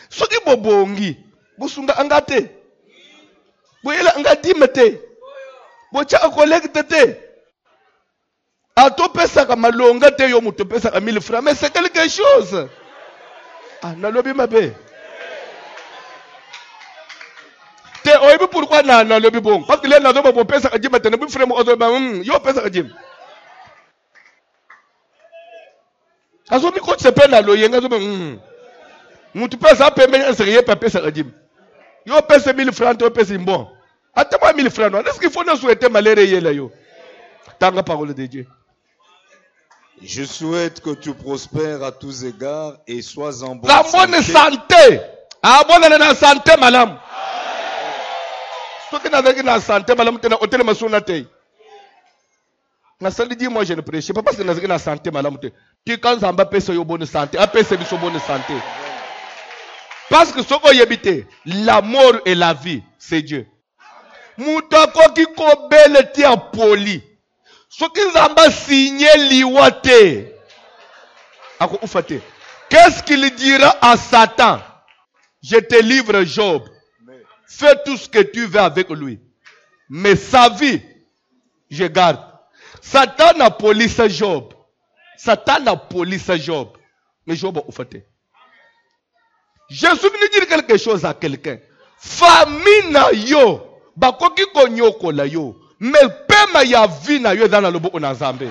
Soki bobongi, bosunga angate. Boyela angati mete. Bocha collègue tete. atopesaka malonga te yo moto pesaka 1000 francs, mais c'est quelque chose. Ah, nalobi mabe. Te oyebi pourquoi nalobi bon? Parce que les nazo ba pesaka jima te nabi frère mo ozo ba yo pesaka jima. Azo mi ko tsepe na loyenga zo ba mutu pesa pembe nseriye pa pesaka jima. Yo pesa 1000 francs to pesa bon. Attends-moi 1000 francs. Est-ce qu'il faut nous souhaiter malheur là yo? Tanga parole de Dieu. Je souhaite que tu prospères à tous égards et sois en bonne santé. La bonne santé. Ah, bonne santé, madame. Toi qui n'as pas santé, madame, tu n'as pas santé. Moi, je ne prêche pas parce que tu n'as pas santé, madame. Tu quand tu as une bonne santé, tu as une bonne santé. Parce que ce qu'on y habite, la mort et la vie, c'est Dieu. Moutako qui kobele tia poli. Ce qu'ils ont signé liwate. Qu'est-ce qu'il dira à Satan? Je te livre Job. Fais tout ce que tu veux avec lui. Mais sa vie, je garde. Satan a police Job. Satan a police Job. Mais Job a fait. Je suis venu dire quelque chose à quelqu'un. Famille na yo. Bakoki konyoko la yo. Mais pema ya vie na yo dans la lobo onazambe.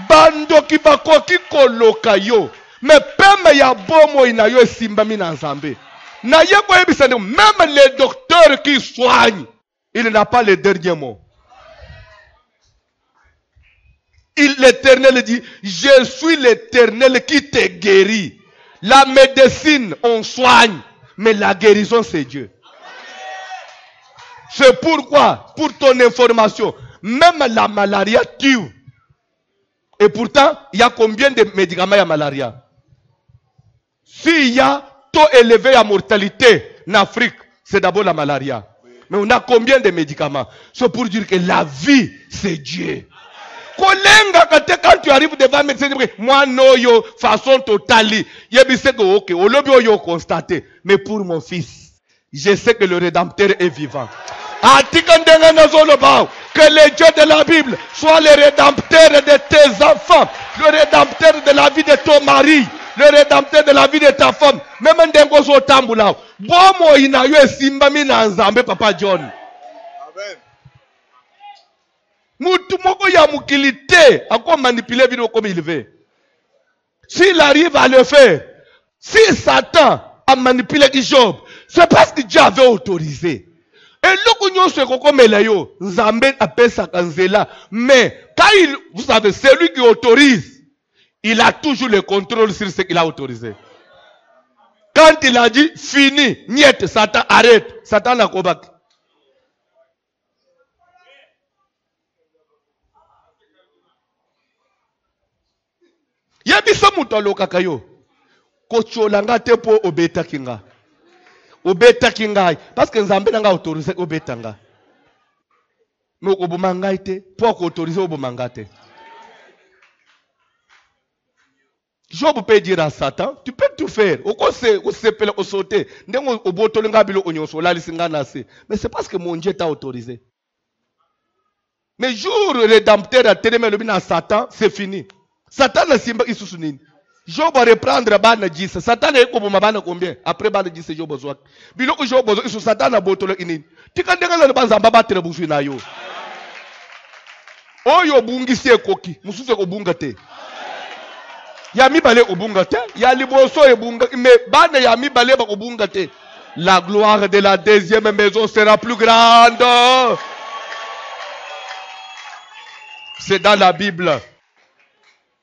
Bando ki bakoki koloka yo. Mais pema ya bomo ina yo simbami na nzambe. Na ye ko ebisane même les docteurs qui soignent, il n'a pas le dernier mot. L'Éternel dit, je suis l'Éternel qui te guérit. La médecine, on soigne, mais la guérison, c'est Dieu. C'est pourquoi, pour ton information, même la malaria tue. Et pourtant, il y a combien de médicaments à malaria? S'il y a taux élevé à mortalité en Afrique, c'est d'abord la malaria. Mais on a combien de médicaments? C'est pour dire que la vie, c'est Dieu. Quand tu arrives devant un médecin, moi, non, yo, façon totale, je sais que, ok, au lobby, yo, constaté. Mais pour mon fils, je sais que le Rédempteur est vivant. Que le Dieu de la Bible soit le Rédempteur de tes enfants, le Rédempteur de la vie de ton mari, le Rédempteur de la vie de ta femme. Même un dengo so tambula. Bomo ina yo simbami na nzambe papa John. Amen. Mutu moko ya mukilité à quoi manipuler vidéo comme il veut. S'il arrive à le faire, si Satan a manipulé Job, c'est parce que Dieu avait autorisé. Et l'okunyo se kokomela yo, nzambe apesa kanzela. Mais quand vous savez, c'est lui qui autorise. Il a toujours le contrôle sur ce qu'il a autorisé. Quand il a dit fini, niet, Satan arrête. Satan n'a pas. Yabisa mutalo kakayo. Kocholanga te po obeta kinga. Obeta kinga. Parce que Nzambe n'a pas autorisé obeta nga. Mais obumanga ite, pour autoriser obumanga te. Job peut dire à Satan, tu peux tout faire. Mais c'est parce que mon Dieu t'a autorisé. Mais jour le Rédempteur a télé à Satan, c'est fini. Satan n'a simba isusunini. Job va reprendre bana 10. Satan est comme bana combien? Après bana 10, Job besoin. Bilo Job besoin, Satan a botolo inini. Tikandega le banzamba battre busu na yo. Oyo bungi sie koki, mususu ko bunga te. Yami balé obunga te, ya liboso ebunga, mais bane yami balé ba obunga te. La gloire de la deuxième maison sera plus grande. C'est dans la Bible.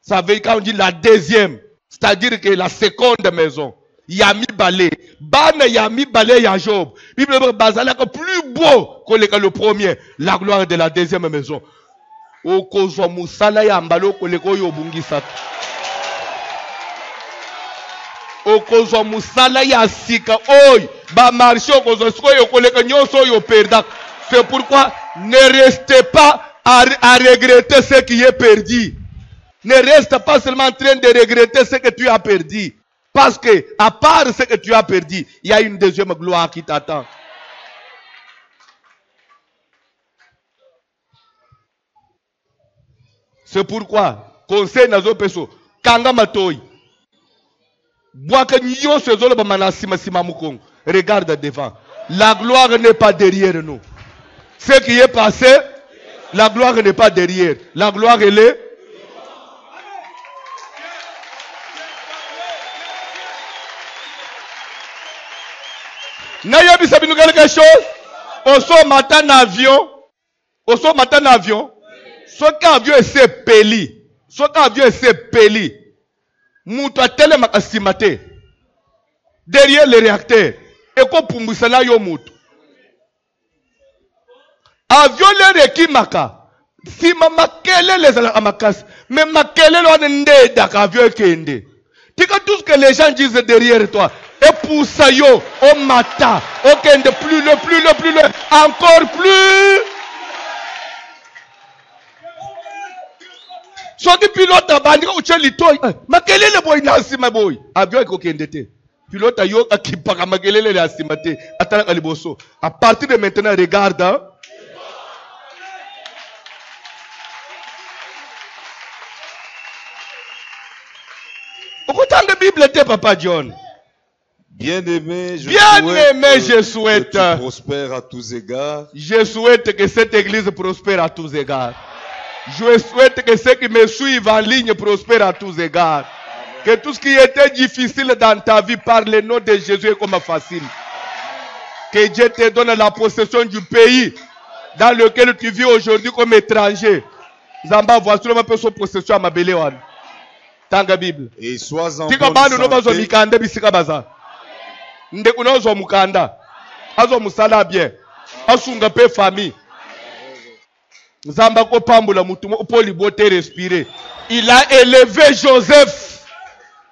Ça veut dire quand on dit la deuxième, c'est-à-dire que la seconde maison. Yami balé, bane yami balé ya Job. Bible bazala plus beau que le premier. La gloire de la deuxième maison. Okozwa musala ya mbalo koleko yo bungisa. Okozwa musala ya sika oy ba marché okozwa skoyo koleka nyoso yo perda. C'est pourquoi ne restez pas à regretter ce qui est perdu. Ne reste pas seulement en train de regretter ce que tu as perdu. Parce que à part ce que tu as perdu, il y a une deuxième gloire qui t'attend. C'est pourquoi, conseil nazo peso, kanga matoi. Boaka nyon se zolo ba manasima sima mukong. Regarde devant. La gloire n'est pas derrière nous. Ce qui est passé, la gloire n'est pas derrière. La gloire, elle est. N'ayez pas sabinou quelque chose? On sort matin en avion. On sort matin en avion. Ce qu'avion est peli. Ce qu'avion est peli. Moutou tellement asimate. Derrière le réacteur. Et qu'on pumbusana yo moutou. Avion le reki maka. Si mama kele les ala amakas. Mais ma kele lo nende dak avion kende. Tika tout ce que les gens disent derrière toi. Et pour ça yo, au matin, au kende plus le, encore plus. Soit pilote a bandi ou tcheli toy. Ma kele le boy nasi ma boy. Avion ko kende te. Pilote a yo akipaka ma kele le asimate. Atala kaliboso. À partir de maintenant, regarde. Hein? Autant de Bible te Papa John. Bien-aimé, je souhaite que tu prospères à tous égards. Je souhaite que cette église prospère à tous égards. Je souhaite que ceux qui me suivent en ligne prospèrent à tous égards. Que tout ce qui était difficile dans ta vie par le nom de Jésus est comme facile. Que Dieu te donne la possession du pays dans lequel tu vis aujourd'hui comme étranger. Zamba, voici le peu son possession à ma belle. Tanga Bible. Et sois en bonne santé. Ndekunozo mukanda azo musala bien asunga pe famille Zamba ko pambula mutu po libote respirer. Il a élevé Joseph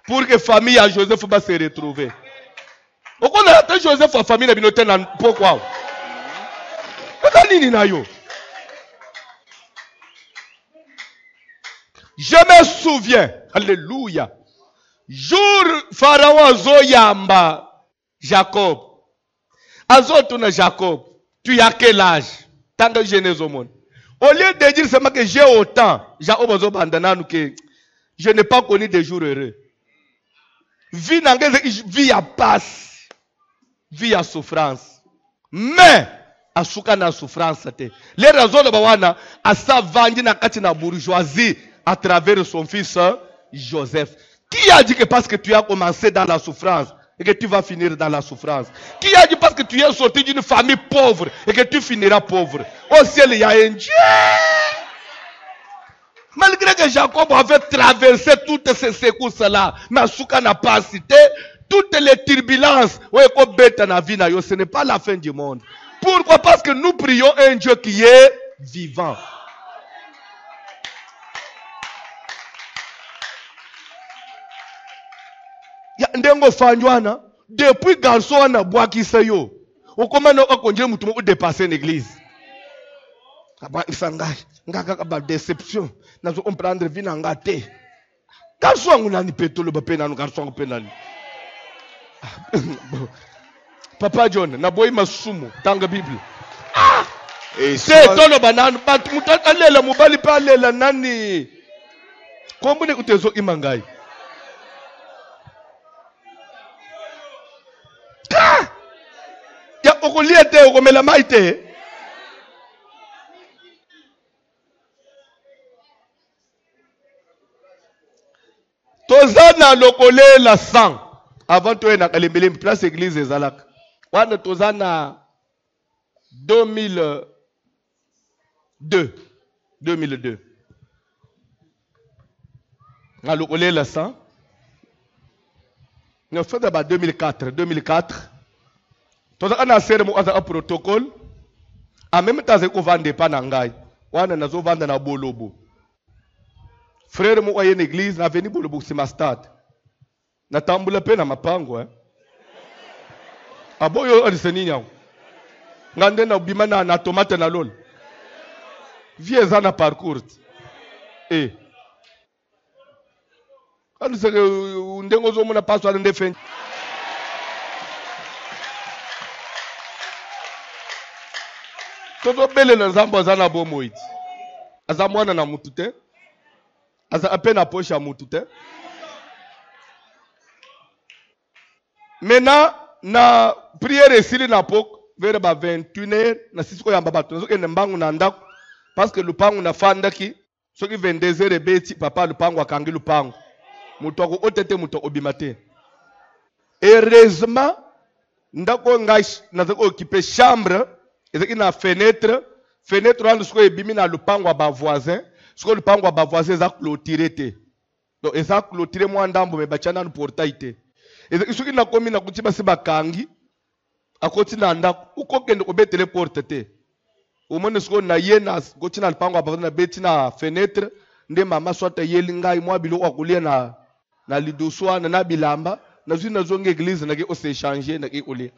pour que famille à Joseph va se retrouver. Okona ata Joseph a famille na binote na pourquoi nini na yo. Je me souviens, alléluia, jour Pharaon azoyamba Jacob. Azotuna Jacob, tu as quel âge? Tant que Genèse au monde. Au lieu de dire seulement que j'ai autant, je n'ai pas connu des jours heureux. Vie à passe, vie à souffrance. Mais, à soukana souffrance. Les raisons de Bawana, à sa vendi na katina bourgeoisie à travers son fils Joseph. Qui a dit que parce que tu as commencé dans la souffrance, et que tu vas finir dans la souffrance? Qui a dit parce que tu es sorti d'une famille pauvre et que tu finiras pauvre? Au ciel, il y a un Dieu. Malgré que Jacob avait traversé toutes ces secousses-là, mais Souka n'a pas cité toutes les turbulences. Ce n'est pas la fin du monde. Pourquoi? Parce que nous prions un Dieu qui est vivant. Ndengo fanjwana depuis garçon ana bwakisa yo okomana okonje mutu mo dépasser l'église aba isangai ngaka ba déception nazo comprendre vie na ngate garçon nguna ni petolo ba pena no garçon pena ni Papa John na boy masumu tanga Bible et c'est tolo banana bat mutaka lela mobali pa lela nani kombune utezo imangai. Ya okuliete okomela maite. Tozana lokole la sang avant toi na kalembele place église ezalak. Wana tozana 2002. Na lokole la sang. Nous faisons d'abord 2004. Tout ça, on a un protocole. En même temps, on vend des panangai. On a vendu na bolobo. Frère, moi, il y a une église, na venu bolobo, c'est ma stade. Na tambula pe na mapango. Aboyo, on se ninya. Ngande na bimana na tomate na lol. Vieux ana parcours. Eh. Quand c'est que ndengo zo mona passo à ndefen. Todo bele na zambo zana bomoiti. Azamwana na mutute. Aza à peine à poche à moutout. Maintenant, na prière ici na pok vers ba 21h na sisiko ya babato zo kende mbangu na ndako parce que lupangu na fanda ki soki 22h ebeti papa lupangu akangi lupangu mutoko otete mutoko obimate. Heureusement ndako ngai na zako occuper chambre ezaki na fenêtre wana siko ebimi na lupangu ba voisin siko lupangu ba voisin za clôturer te donc eza clôturer mwa ndambo me bachana no portail te ezaki soki na komi na kuti basi bakangi akoti na ndako ukokende kobetele porte te omone siko na ye na koti na lupangu ba na beti na fenêtre nde mama swata yeli ngai mwa biloko akulia na lidoso na bilamba na zwi na zonga église na ke o se changer na ke olia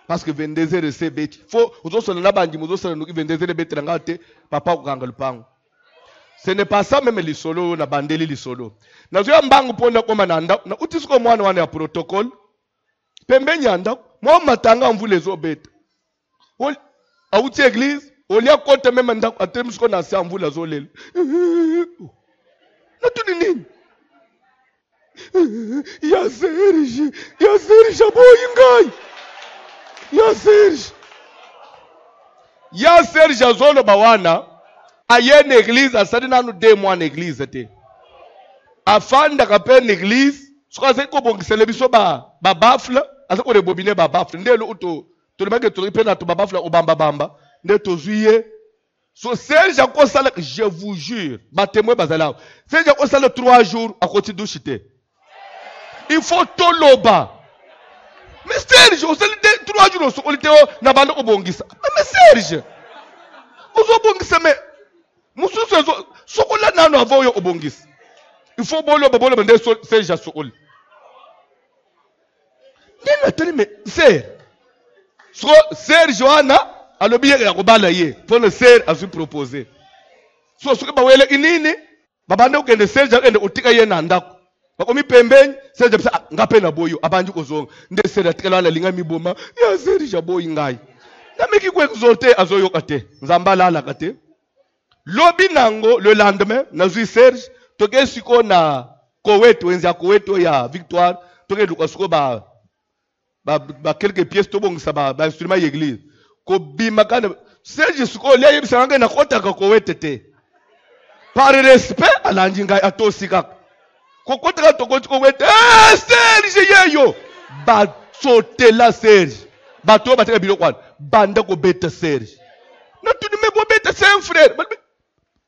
parce que 22h c'est beti faut ozosola na bandi mozosola no 22h beti na ngate papa kokanga lupangu. Ce n'est pas ça même lisolo na bandeli lisolo na zwi mbangu ponda koma na ndako na utisiko mwana wana ya protocole pembeni ya ndako mwa matanga mvule zo beta auti église olia kote même ndako atemsiko na sa mvula zo lelo na tuni nini ya Serge boy ngai ya Serge azolo bawana ayene église asadi nanu 2 mois na église te afanda kape na église soka se ko bongisele biso ba bafle asa ko rebobine ba bafle ndelo uto to lemake to pena to ba bafle obamba bamba nde to zuiye so Serge ko sala je vous jure ba témoin bazala Serge ko sala 3 jours à côté douche te il faut toloba mais Serge o sala 3 jours so oliteo na bando ko bongisa mais Serge ozo bongisa mais mususu ezo sokola nano avoyo obongisa il faut bolo bende Serge sokoli ndena tani me Serge wana alobi ya kobala ye pour le Serge a su proposer so soki bawele inini babande ukende Serge akende utika ye na ndako bakomi pembeni Serge bisa ngape na boyo abanji kozonga nde Serge atikala la linga miboma ya Serge boyi ngai na meki ko exhorter azoyoka te nzambala ala kate lobi nango le lendemain na zui Serge toke siko na Koweto wenzi ya Koweto ya Victoire toke luka siko ba quelques pièces tobongisa ba instrument y'église ko bima kana Serge siko lia yebisa nganga na kota ka Koweto te par respect ala njinga atosika ko kota ka tokoti Koweto Serge yeyo ba sotela Serge ba to ba teka biloko banda ko beta Serge na tu me bo beta c'est un frère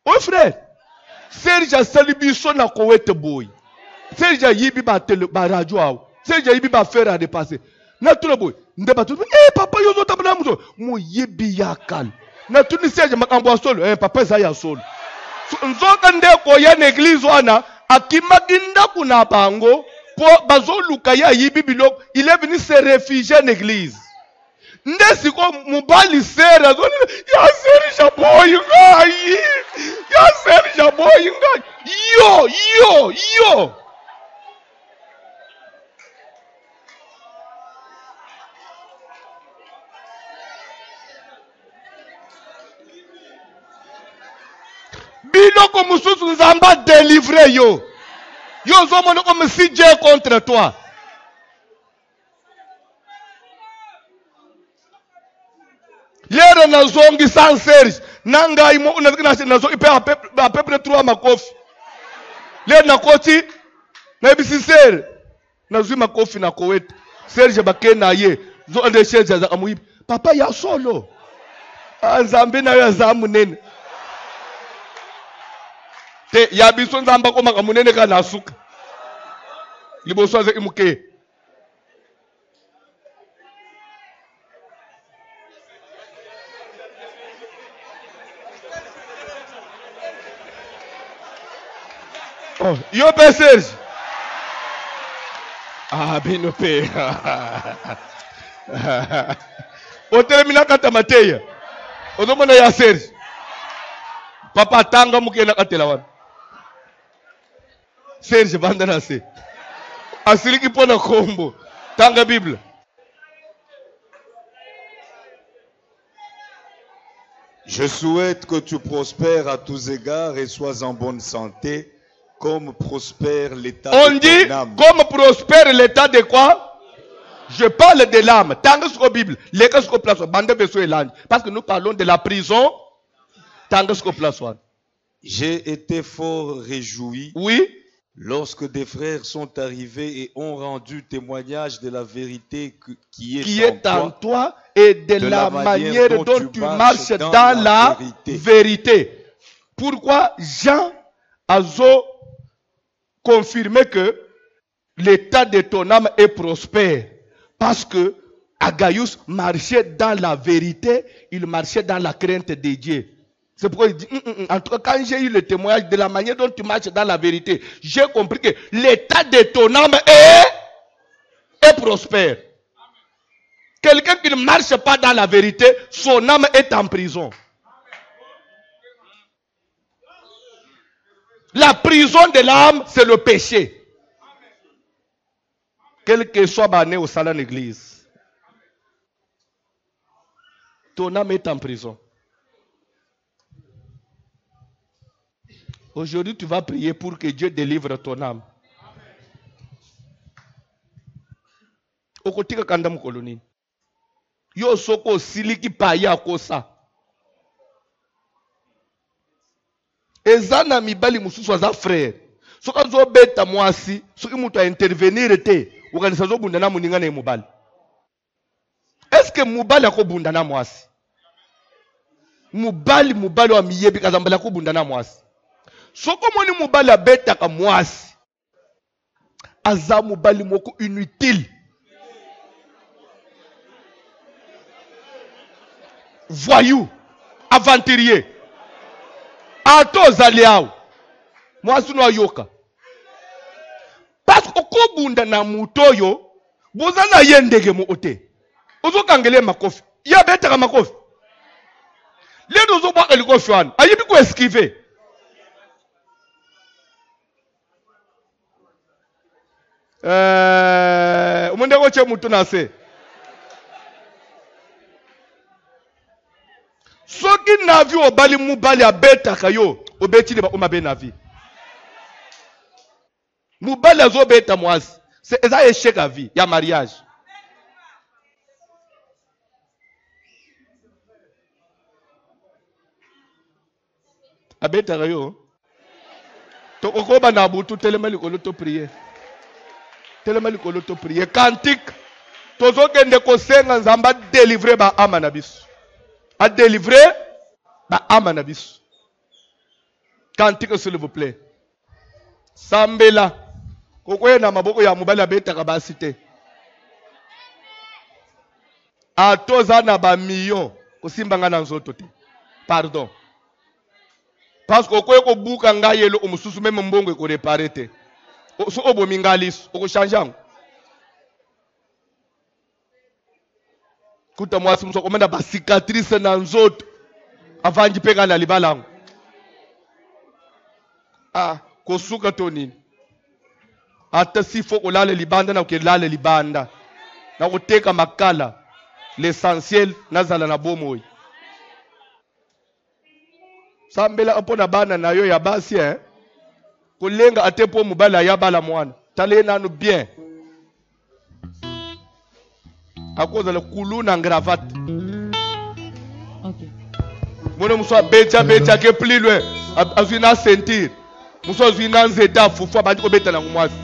oh frère Serge a salibiso na Koweto boy Serge yibi ba radio awo Serge yibi ba faire à dépasser na tout le boy ndeba tout papa yo zo tabana muzo mo yibi yakal na tout ni Serge makambo solo papa za ya solo nzoka nde ko ya na église wana akimaginda kuna bango po bazoluka ya yibi biloko il est venu se réfugier en église ndesi ko mubali Serge ya Serge boy ngai ya Serge boy ngai yo biloko mususu nzamba délivrer yo zo mona comme si Dieu contre toi lero na zongi sans Serge nanga imo unazikina na zo ipe à peu près 3 makofi lero na koti na bisincere na zui makofi na Koweto Serge bakena ye zo ande Serge za amuibi papa ya solo nzambe na ya zamu nene te ya biso nzamba ko makamunene kana suka liboso aze imuke oh yo pe Serge bino pe o termina kata mateya odomona ya Serge papa tanga mukena katela wana Serge bandana se asiriki pona kombo tanga Bible Je souhaite que tu prospères à tous égards et sois en bonne santé comme prospère l'état On de dit, ton âme. comme prospère l'état de quoi? Je parle de l'âme. Tant que Bible, les cas qu'on place, bande verso et l'ange. Parce que nous parlons de la prison. Tant que place. J'ai été fort réjoui Oui. lorsque des frères sont arrivés et ont rendu témoignage de la vérité qui Qui est est en en toi. toi et de la manière dont tu marches dans la vérité. Pourquoi Jean a confirmé que l'état de ton âme est prospère? Parce que Agaius marchait dans la vérité, il marchait dans la crainte de Dieu. C'est pourquoi il dit, en tout cas, quand j'ai eu le témoignage de la manière dont tu marches dans la vérité, j'ai compris que l'état de ton âme est prospère. Quelqu'un qui ne marche pas dans la vérité, son âme est en prison. La prison de l'âme, c'est le péché. Quel que soit banné au salon de l'église, ton âme est en prison. Aujourd'hui, tu vas prier pour que Dieu délivre ton âme. Okotika kanda mukoloni. Yo soko siliki paya kosa. Ezana mibali mususu aza frère. Soka zo beta mwasi, soki mutu a intervenir te, ukanisa zo bunda na muninga na mubali. Est-ce que mubali akobunda na mwasi? Mubali wa miyebi kazambala akobunda na mwasi. Soko moni mubali abeta ka mwasi. Aza mubali moko inutile. Voyou, aventurier. Ato zaliao. Mwasi no ayoka. Parce que okobunda na mutoyo, bozana yendege mo ote. Ozo kangele makofi. Ya beta ka makofi. Lendo zo bwa elikofi wana. Ayibi ko esquiver. Umunde ko che mutu na se. Soki na vi obali mubali abeta kayo, obeti ba omabe na vi. Mubali azo beta mwasi. C'est ça échec à vie, il y a mariage. Abeta kayo. To okoba na butu telema likolo to prier. Telema likolo to prier. Cantique. Tozo kende ko senga nzamba délivrer ba ama na biso. A délivrer ba ama na biso. Cantique s'il vous plaît. Sambela. Kokoye na maboko ya mobali abeta ka basi te. Atoza na ba million kosimbanga na nzoto te. Pardon. Parce que kokoye ko buka ngayelo omususu meme mbongo ko réparer te. So obo mingalis oko changer. Kuta mwasi muso komenda ba cicatrice na nzoto avanji peka na libalango. Kosuka tonini. Ata sifo kolale libanda na ukelale libanda. Na kuteka makala. L'essentiel nazala na bomoy. Sambela apona bana na yo ya basi Kolenga atepo mubala ya bala mwana. Tale nanu bien. À cause de la kuluna gravate. Ok. Mwana muswa becha ke plus loin. Azwina sentir. Muswa azwina nzeta fufu abandi ko beta na kumwasi.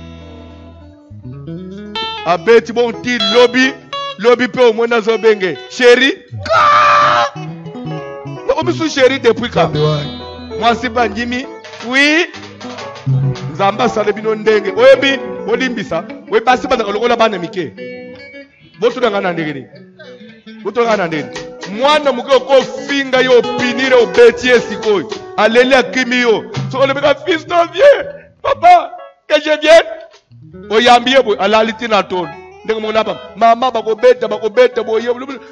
Abeti bon ti lobby pe au mwana zo benge. Chéri. Obisu chéri depuis quand? Mwasi banjimi. Oui. Nzamba sale bino ndenge. Oyebi olimbisa. We basi bana kolokola bana mike. Botu ngana ndenge. Botu ngana ndenge. Mwana muke ko finga yo pinire obetie sikoy. Alele akimi yo. So on le fils de vieux. Papa, que je vienne. Oyambie boy alaliti na ton. Ndenge mona papa. Mama bakobeta boye.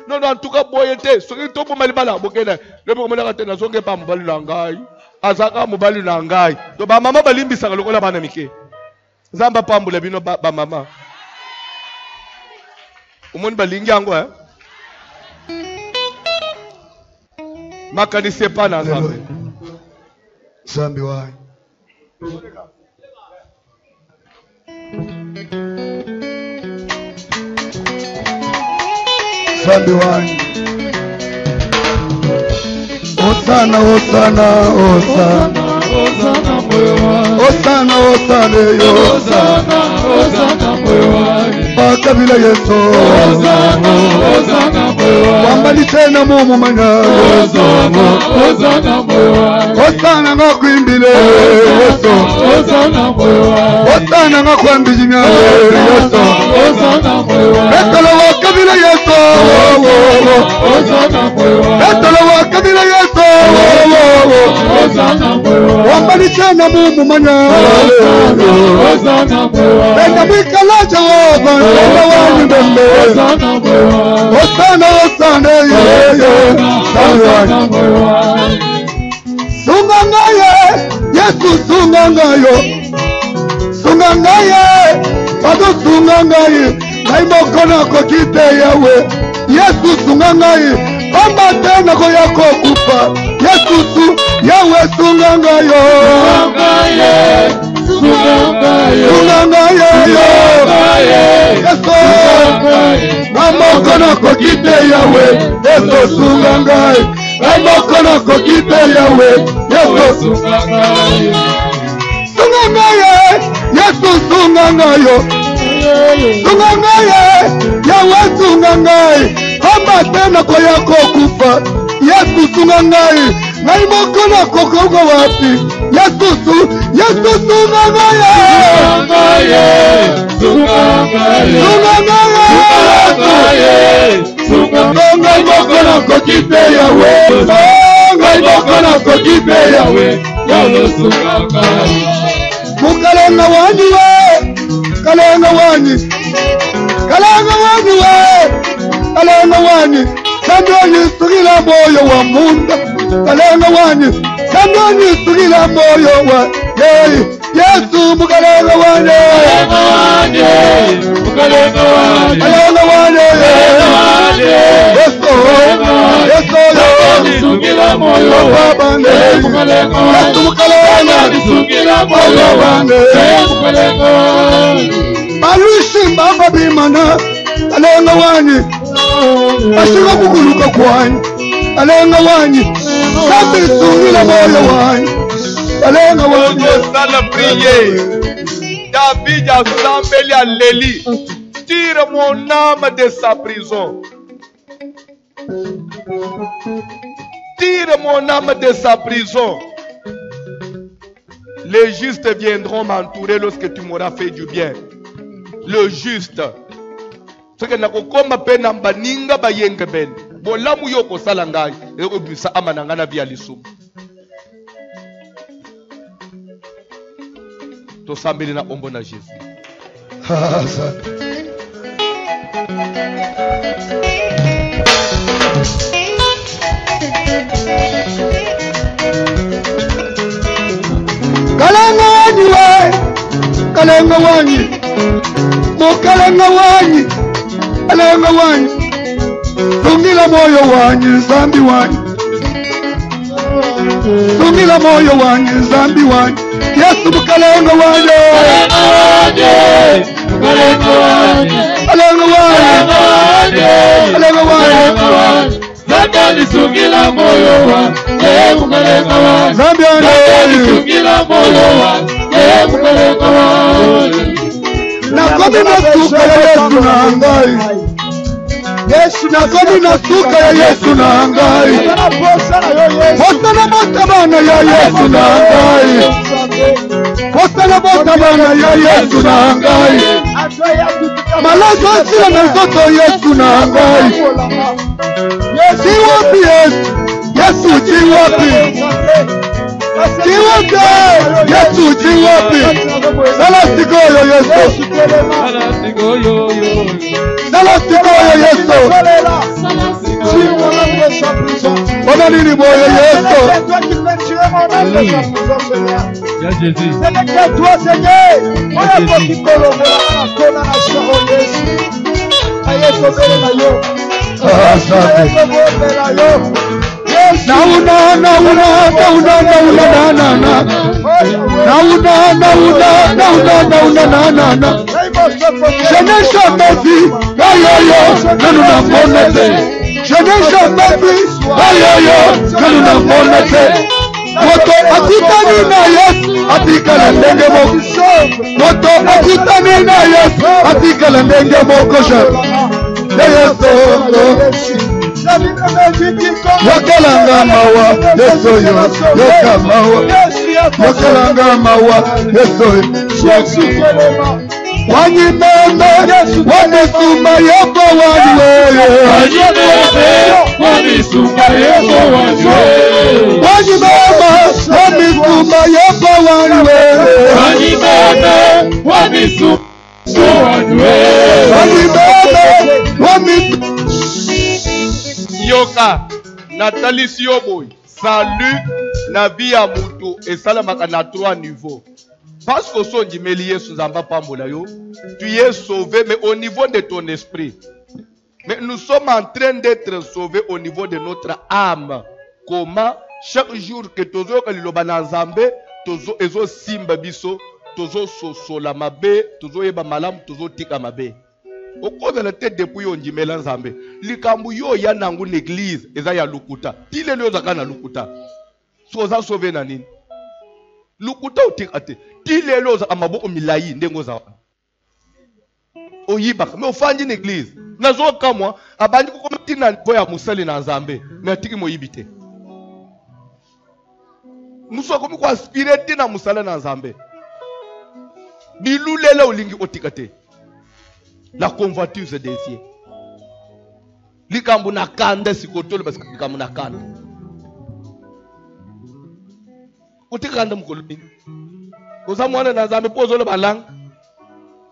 Non en tout cas boye te. So ki topo malibala bokena. Lebo mona ka tena zonge pa mobali na ngai. Azaka mobali na ngai. To ba mama balimbisa lokola bana mike. Zamba pambula bino ba mama. Umoni balingi yango Makanise pa na Nzambe. Nzambe wayi. nzambi wanyu. Osana, Osana, Osana, Osana moyo wangu, Osana, Osana yo, Osana moyo wangu, bakabila Yesu, Osana moyo wangu, wambali tena mumu manya, Osana moyo wangu, Osana ngakwimbile Yesu, Osana moyo wangu, Osana ngakwambijimya Yesu, Osana moyo wangu, betolo wakabila Yesu, Osana moyo wangu, betolo wakabila Yesu, Osana moyo wangu, wambali tena mumu manya, Osana moyo wangu, benda mwikala Jehova, Jehova wanyu mbembe, Osana moyo wangu, Osana, Osana ye, Osana moyo wangu, sunga ngaye, Yesu sunga ngayo, sunga ngaye, bado sunga ngaye, naimokona ko kite yawe, Yesu sunga ngaye, bamba tena ko yako kufa, Yesu su, yawe sunga ngayo, sunga ngaye yo, Yesu, naimokona ko kite yawe, Yesu sunga ngaye, naimokona ko kite yawe, Yesu sunga ngaye, Yesu sunga ngayo, sunga ngaye, yawe sunga ngaye, hamba tena kwa yako kufa, Yesu sunga ngaye, naimokona koko wapi, Yesu sunga ngaye, sunga ngaye, naimokona ko kite yawe, naimokona ko kite yawe, mukalenga wanyi we, kalenga wanyi, kalenga wanyi we, kalenga wanyi, sandoni sugila moyo wa munda, kalenga wanyi, sandoni sugila moyo wa yeyi, Yesu mukalenga wanyi, kalenga wanyi, Yesu, Yesu, sugila moyo wa bande, Yesu mukalenga, sugila moyo wa bande, balushi mbamba bimana, kalenga wanyi, ashika kukuluka kwanyi, kalenga wanyi, sabi sugila moyo wanyi, kalenga wanyi. Osala prier. David a sambeli à Léli. Tire mon âme de sa prison. Tire mon âme de sa prison. Les justes viendront m'entourer lorsque tu m'auras fait du bien. Le juste. Ce que n'a kokoma pena baninga bayenge ben. Bolamu yoko salangai. Et obisa amanangana via lisou. Tosambeli na ombo na Jésus. Kalenga wanyi we, kalenga wanyi, mukalenga wanyi, kalenga wanyi, sungila moyo wanyi, zambi wanyi, sungila moyo wanyi, zambi wanyi, Yesu mukalenga wanyi, kalenga wanyi, kalenga wanyi, Zakali sungila moyo wa, mukalenga wanyi, zambi wanyi, sungila moyo wa, mukalenga wanyi, nakomi nasuka ya Yesu na ngai, nakomi nasuka ya Yesu na ngai, posana bota bana ya Yesu na ngai, posana bota bana ya Yesu na ngai, malazo asila na nzoto Yesu na ngai, jiwapi Yesu, Yesu jiwapi, jiwapi, Yesu jiwapi, sala sikoyo Yesu, sala sikoyo Yesu, bona nini moyo Yesu, ya Jésus. C'est que toi, Seigneur, on a pas qui collabore à la nation de Jésus. Aïe, sauver la yo. Aïe, sauver la yo. na una Je n'ai jamais vu, que nous n'avons été. Je n'ai jamais vu, que nous n'avons été. Moto akutani na Yesu atikala ndenge moko. Moto akutani na Yesu atikala ndenge moko. Yesu yokelanga mawa Yesu yokamawa yokelanga mawa Yesu wanyimeme wanisuma yoko waniwe Wamisuma yeko wanywe wanyimeme wanisuma yoko waniwe wanyimeme wamisuma wanywe wanyimeme yoka Nathalie Sioboy salut na vie ya mutu esalamaka na 3 niveaux. Parce que son dimeli Yesu nzamba pambola yo, tu es sauvé mais au niveau de ton esprit. Mais nous sommes en train d'être sauvés au niveau de notre âme. Comment chaque jour que tozo kaliloba na nzambe, tozo ezo simba biso, tozo sosola mabe, tozo yeba malamu, tozo tika mabe. Okoza la tête depuis on dimela nzambe. Likambu yo ya nangu l'église eza ya lukuta. Tile lyo zakana lukuta. Soza sauvé na nini? Lukuta utikate. Tile lyo za amaboko milayi ndengo za. Oyibaka mais ofandi na église. Nazo kamwa abandi ko komitina ko ya musali na nzambe. Mais atiki moyibite. Muso ko ko aspirer tina musala na nzambe. Bilulela olingi otikate. La convoitise des cieux. Likambu nakanda sikotolo parce que likambu nakanda. Otikanda mkoloni. Koza mwana na nzambe pozo le balang.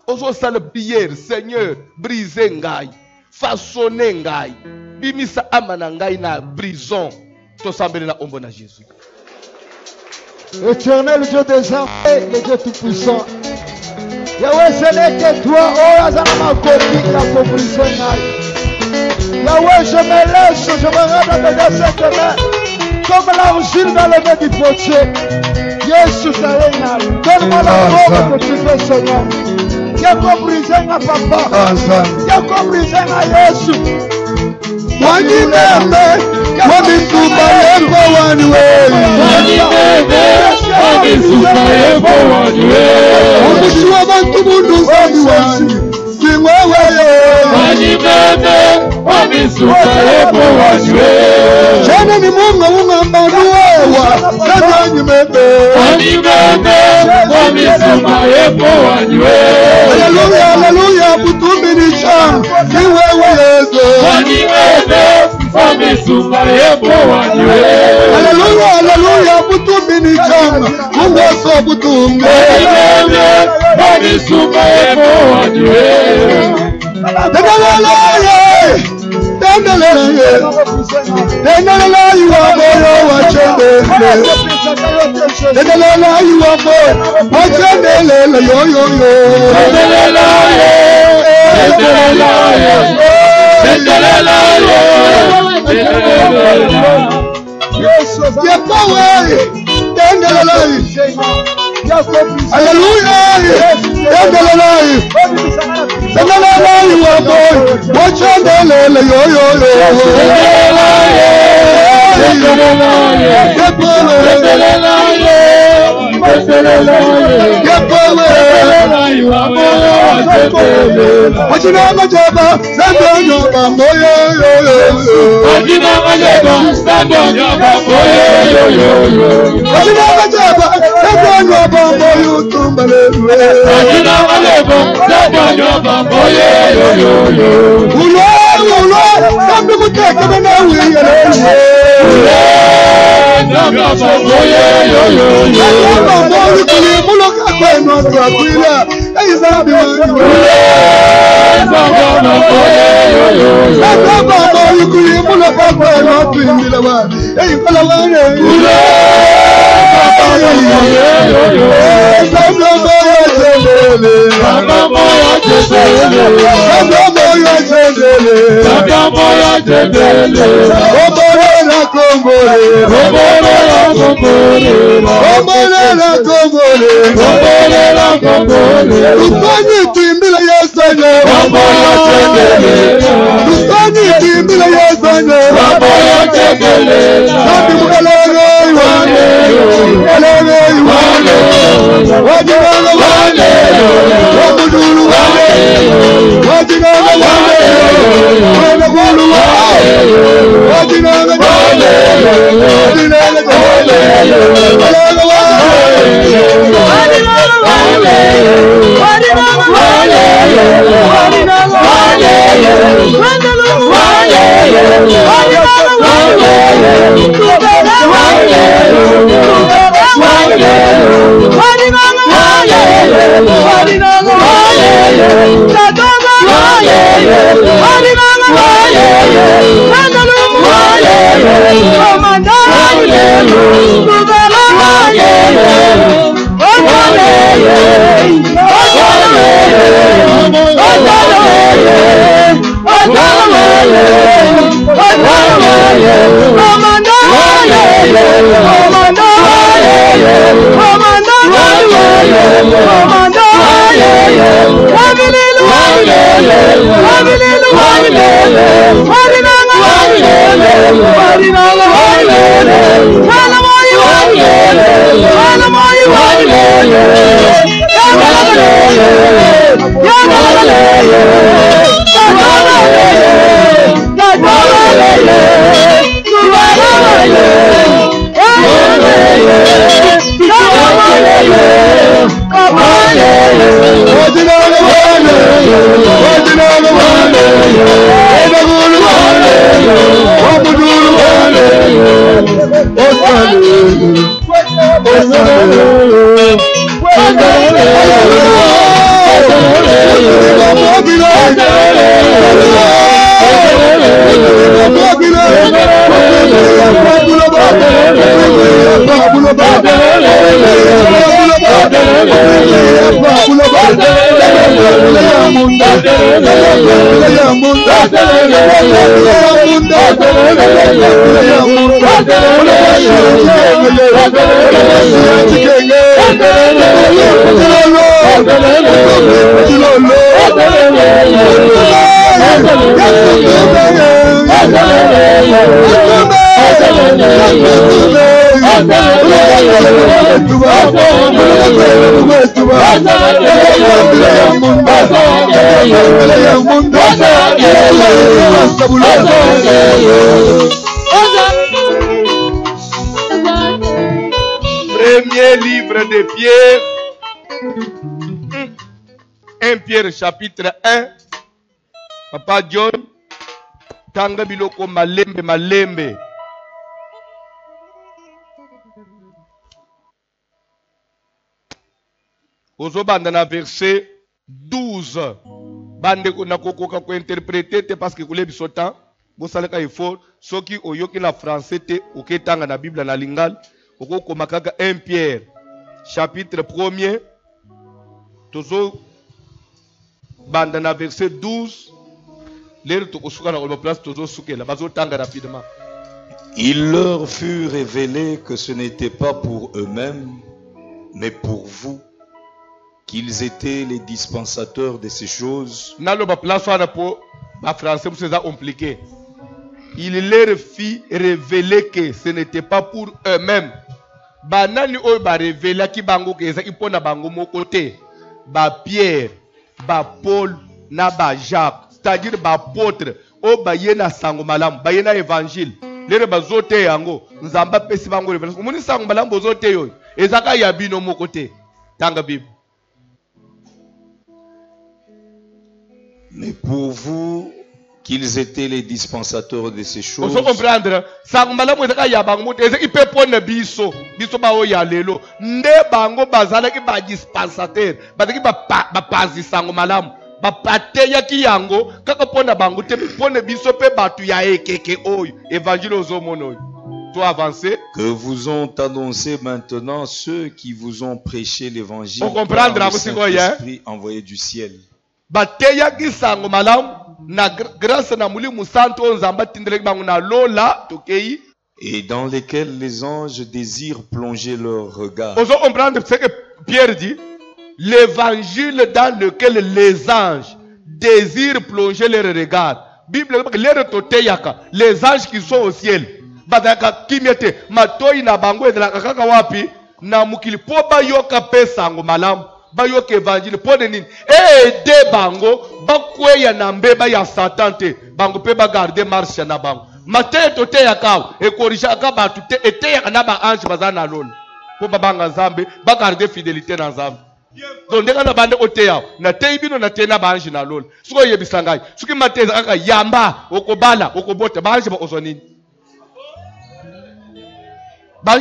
Ozo sala prière, Seigneur, briser ngai, façonner ngai. Bimisa amana ngai na prison. To sambele na ombo na Jésus. Éternel Dieu des armées, le Dieu tout-puissant. Yahweh, ce n'est que toi, oh Azama Kopi, qui a compris Yahweh, je me laisse, je me rends dans cette main, comme l'argile dans le nez du potier. Yesu Saléna, donne-moi la force que tu fais, Seigneur. Y'a compris à papa, y'a compris à Yesu. wanyimeme wamisuma yeko waniwe umushi w'abantu bundu zami wani simweweye jana ni munga manuwewa kazanyimeme haleluya haleluya butumbi ni sham niwewe Yesu haleluya haleluya butumbi ni sham ungoso butumbi Tendelele iwabo wachendele Tendelele iwabo wachendele yo yo yo Hallelujah. chekele. Tusanye timbila yesanye. Tusanye timbila yesanye. Sandi mukalege iwane. Mukalege iwane. Wajinanga wane. Wamudulu wane. Wajinanga wane. Wamudulu wane. Wajinanga wane. Wajinanga wane. Wajinanga Premier livre de Pierre, 1 Pierre chapitre 1. Papa John, tanga biloko malembe malembe. Ozobanda na verset 12. Bande ko nakokoka ko interpréter te parce que kule bisotan. Bosaleka ifo soki oyoki na français te oketanga na Bible na lingala. Oko makaka 1 Pierre chapitre 1er. Tozo banda na verset 12. Il leur fut révélé que ce n'était pas pour eux-mêmes, mais pour vous, qu'ils étaient les dispensateurs de ces choses. Il leur fit révéler que ce n'était pas pour eux-mêmes. Banani oyo ba révéler ki bango ke ezaki pona bango moko te. Ba Pierre, ba Paul na ba Jacques. C'est-à-dire bapôtre o bayena sango malamu bayena évangile lere bazote yango nzamba pesi bango révélation omoni sango malamu bozote yoyo ezaka ya bino moko te tanga Bible. Mais pour vous qu'ils étaient les dispensateurs de ces choses. Vous comprendre sango malamu ezaka ya bango te ezaki pe pona biso ba o ya lelo nde bango bazala ki ba dispensateur bazaki ba pazi sango malamu. Que vous ont annoncé maintenant ceux qui vous ont prêché l'évangile par le Saint-Esprit envoyé du ciel. Et dans lesquels les anges désirent plonger leur regard. Pierre dit, l'évangile dans lequel les anges désirent plonger leur regard. Bible, les anges qui sont au ciel. Badaka kimete, matoi na bango de la kaka wapi, na mukili po bayoka pesango malamu, bayoka évangile po nini. De bango, bakweya na mbeba ya satante, bango pe ba garder marche na bango. Mate tote ya kaw, e korisha ka batu te ete ya na ba ange bazana lolo. Po babanga nzambe, ba garder fidélité na nzambe. Donc ndeka na bande oteya na teibino na tena banji na lolo suko yebisangai suki mateza aka yamba okobala okobota banji ba ozonini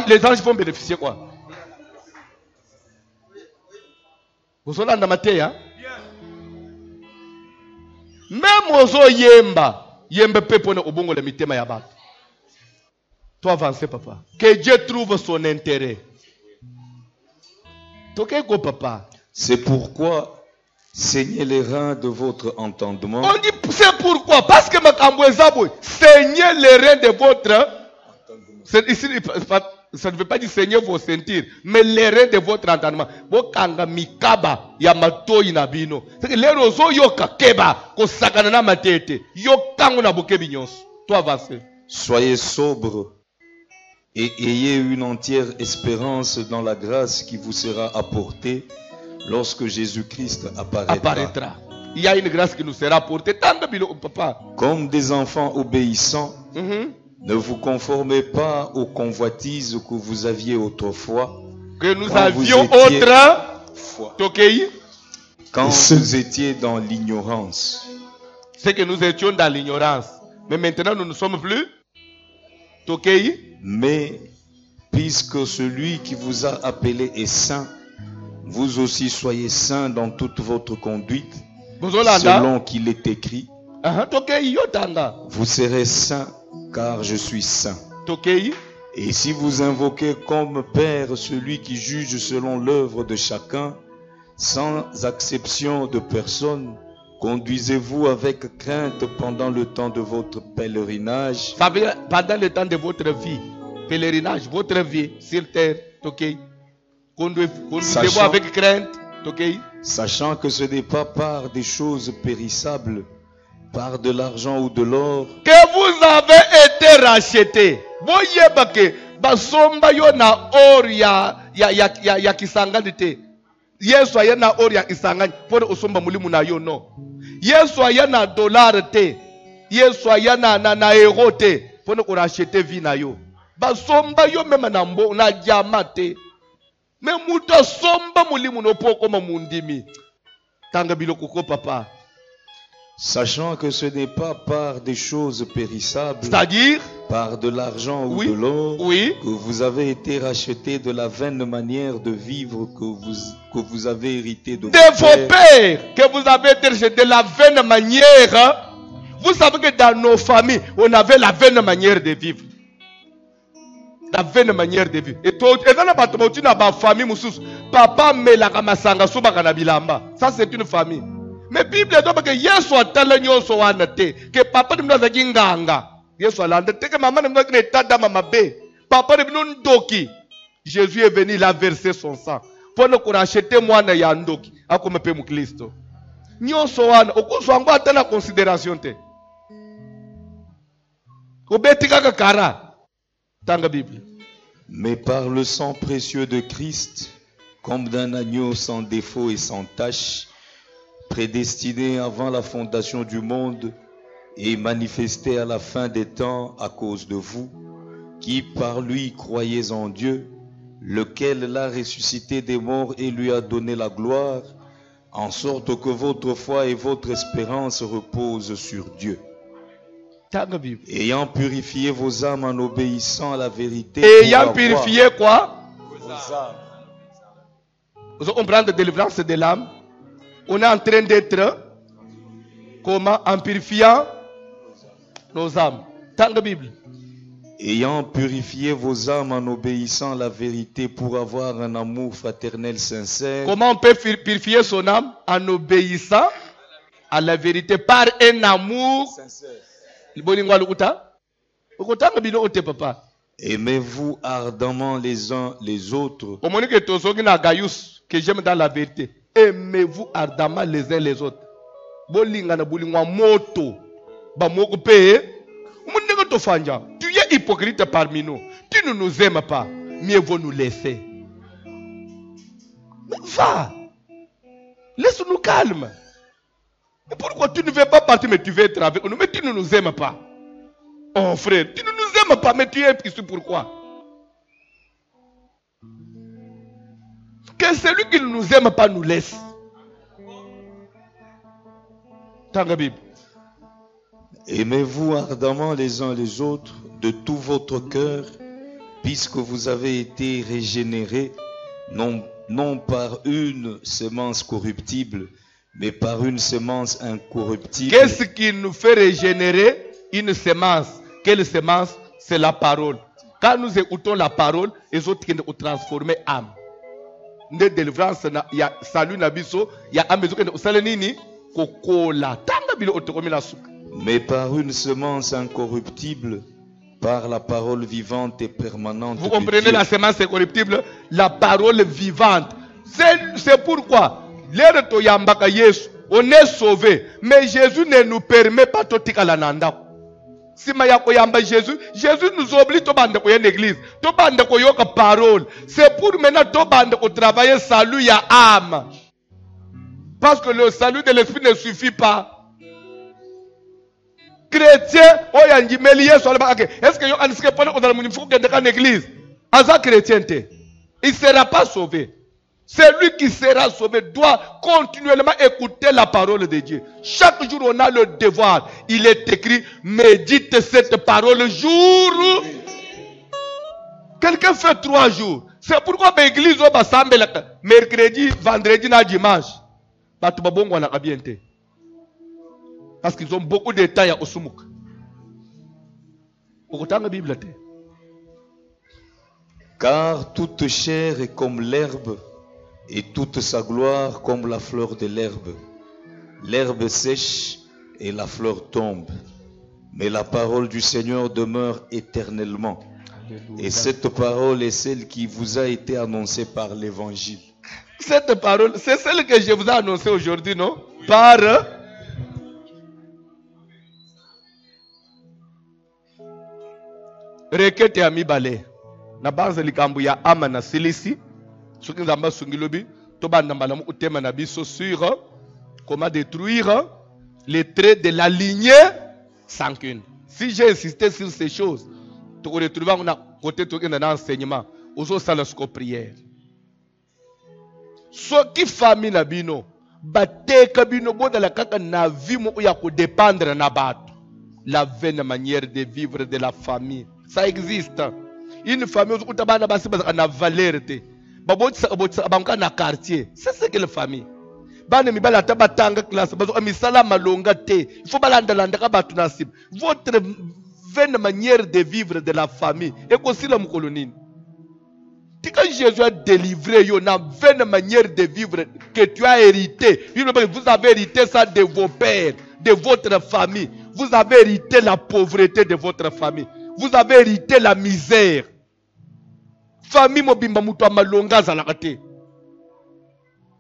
les anges vont bénéficier quoi ozolanda mateya même ozo yemba pepo na obongo la mitema ya bato. Toi avancer papa, que Dieu trouve son intérêt. Papa. C'est pourquoi saignez les reins de votre entendement. On dit c'est pourquoi. Parce que saignez les reins de votre ici, ça ne veut pas dire saignez vos sentirs, mais les reins de votre entendement. Bokanga mikaba ya matoi na bino. C'est que les rozo yoka keba ko sakana na matete. Yokango na bokebi nyonso. Toi avancer. Soyez sobres et ayez une entière espérance dans la grâce qui vous sera apportée lorsque Jésus-Christ apparaîtra. Il y a une grâce qui nous sera apportée. Papa. Comme des enfants obéissants, ne vous conformez pas aux convoitises que vous aviez autrefois. Que nous avions autrefois. Quand vous étiez dans l'ignorance. C'est que nous étions dans l'ignorance. Mais maintenant nous ne sommes plus. Mais puisque celui qui vous a appelé est saint, vous aussi soyez saints dans toute votre conduite, selon qu'il est écrit, vous serez saints car je suis saint. Et si vous invoquez comme Père celui qui juge selon l'œuvre de chacun, sans acception de personne, conduisez-vous avec crainte pendant le temps de votre pèlerinage. Pendant le temps de votre vie, pèlerinage, votre vie sur terre, conduisez-vous avec crainte. Sachant que ce n'est pas par des choses périssables, par de l'argent ou de l'or, que vous avez été rachetés. Basomba yo na or ya kisangani te. Yesu ayana or ya kisangani pone osomba mulimu na yo no. Yesu ayana dollar te. Yesu ayana na euro te pone ko racheter vie na yo. Basomba yo mema na mbo na jama te. Me muto somba mulimu no poko ma mundimi. Tanga biloko ko papa. Sachant que ce n'est pas par des choses périssables, c'est-à-dire par de l'argent ou de l'or, que vous avez été rachetés de la vaine manière de vivre que vous avez hérité de vos pères, que vous avez été rachetés de la vaine manière. Vous savez que dans nos familles, on avait la vaine manière de vivre. La vaine manière de vivre. Et toi, tu n'as pas famille, papa me la kamasanga suba kanabilamba. Ça c'est une famille. Mais Bible dit que Yesu atala nyonso wana te, que papa ni mnaza kinganga. Yesu alanda te que maman ni mnaza kinetada mama be. Papa ni mnaza ndoki. Jésus est venu, il a versé son sang. Pour nous racheter mwana ya ndoki. Ako mepe mu Kristo. Nyonso wana okuso ango atala considération te. Obeti kaka kara. Tanga Bible. Mais par le sang précieux de Christ, comme d'un agneau sans défaut et sans tache, prédestiné avant la fondation du monde et manifesté à la fin des temps à cause de vous, qui par lui croyez en Dieu, lequel l'a ressuscité des morts et lui a donné la gloire, en sorte que votre foi et votre espérance reposent sur Dieu. Ayant purifié vos âmes en obéissant à la vérité. Ayant purifié quoi? Vos âmes. Vous comprenez la délivrance de l'âme? On est en train d'être comment? En purifiant nos âmes. Dans la Bible. Ayant purifié vos âmes en obéissant à la vérité pour avoir un amour fraternel sincère. Comment on peut purifier son âme? En obéissant à la vérité par un amour sincère. Aimez-vous ardemment les uns les autres. que j'aime dans la vérité. Aimez-vous ardemment les uns les autres. Bolingana bolingwa moto. Ba moko pe. Tu es hypocrite parmi nous. Tu ne nous aimes pas. Mieux vaut nous laisser. Mais va. Laisse-nous calme. Mais pourquoi tu ne veux pas partir, mais tu veux être avec nous? Mais tu ne nous aimes pas. Oh frère, tu ne nous aimes pas, mais tu es ici pourquoi? Que celui qui ne nous aime pas nous laisse. Tanga Bible. Aimez-vous ardemment les uns les autres de tout votre cœur, puisque vous avez été régénérés, non par une semence corruptible, mais par une semence incorruptible. Qu'est-ce qui nous fait régénérer une semence? Quelle semence? C'est la parole. Quand nous écoutons la parole, les autres qui nous transforment âme. De délivrance, il y a salut nabiso, il y a amezo qui nous salenini, kokola. Tanga bilo otokomi la souka. Mais par une semence incorruptible, par la parole vivante et permanente. Vous comprenez la semence incorruptible? La parole vivante. C'est pourquoi, on est sauvé. Mais Jésus ne nous permet pas de tika la nanda. Si Jésus, Jésus nous oblige à l'église. À parole. C'est pour maintenant de travailler salut à âme. Parce que le salut de l'esprit ne suffit pas. Chrétien, est-ce que dans l'église? Il ne sera pas sauvé. Celui qui sera sauvé doit continuellement écouter la parole de Dieu. Chaque jour, on a le devoir. Il est écrit, médite cette parole jour. Quelqu'un fait 3 jours. C'est pourquoi l'église va s'embêter mercredi, vendredi, dimanche. Parce qu'ils ont beaucoup de détails à Osumuk. Pourtant, la Bible dit. Car toute chair est comme l'herbe, et toute sa gloire comme la fleur de l'herbe. L'herbe sèche et la fleur tombe, mais la parole du Seigneur demeure éternellement. Alléluia. Et cette parole est celle qui vous a été annoncée par l'évangile. Cette parole, c'est celle que je vous ai annoncée aujourd'hui, non? Par... Rekete ya mibale na banza likambu ya ama na silisi soki nzamba sungilobi to banda mbala mu utema na biso sur comment détruire les traits de la lignée sanguine. Si j'ai insisté sur ces choses, tu vas retrouver na côté toki na enseignement ozo sala sko prière. Soki famille na bino bateka bino boda la kaka na vie mo ya ko dépendre na bato. La vaine manière de vivre de la famille. Ça existe. Une famille où tu as une valeur. Tu as un quartier. C'est ce que la famille. Il faut votre vaine manière de vivre de la famille. Et aussi la colonie. Quand Jésus a délivré, il y a une vaine manière de vivre que tu as hérité. Vous avez hérité ça de vos pères, de votre famille. Vous avez hérité la pauvreté de votre famille. Vous avez hérité la misère. Famille mobimba mutu amalonga zalakate.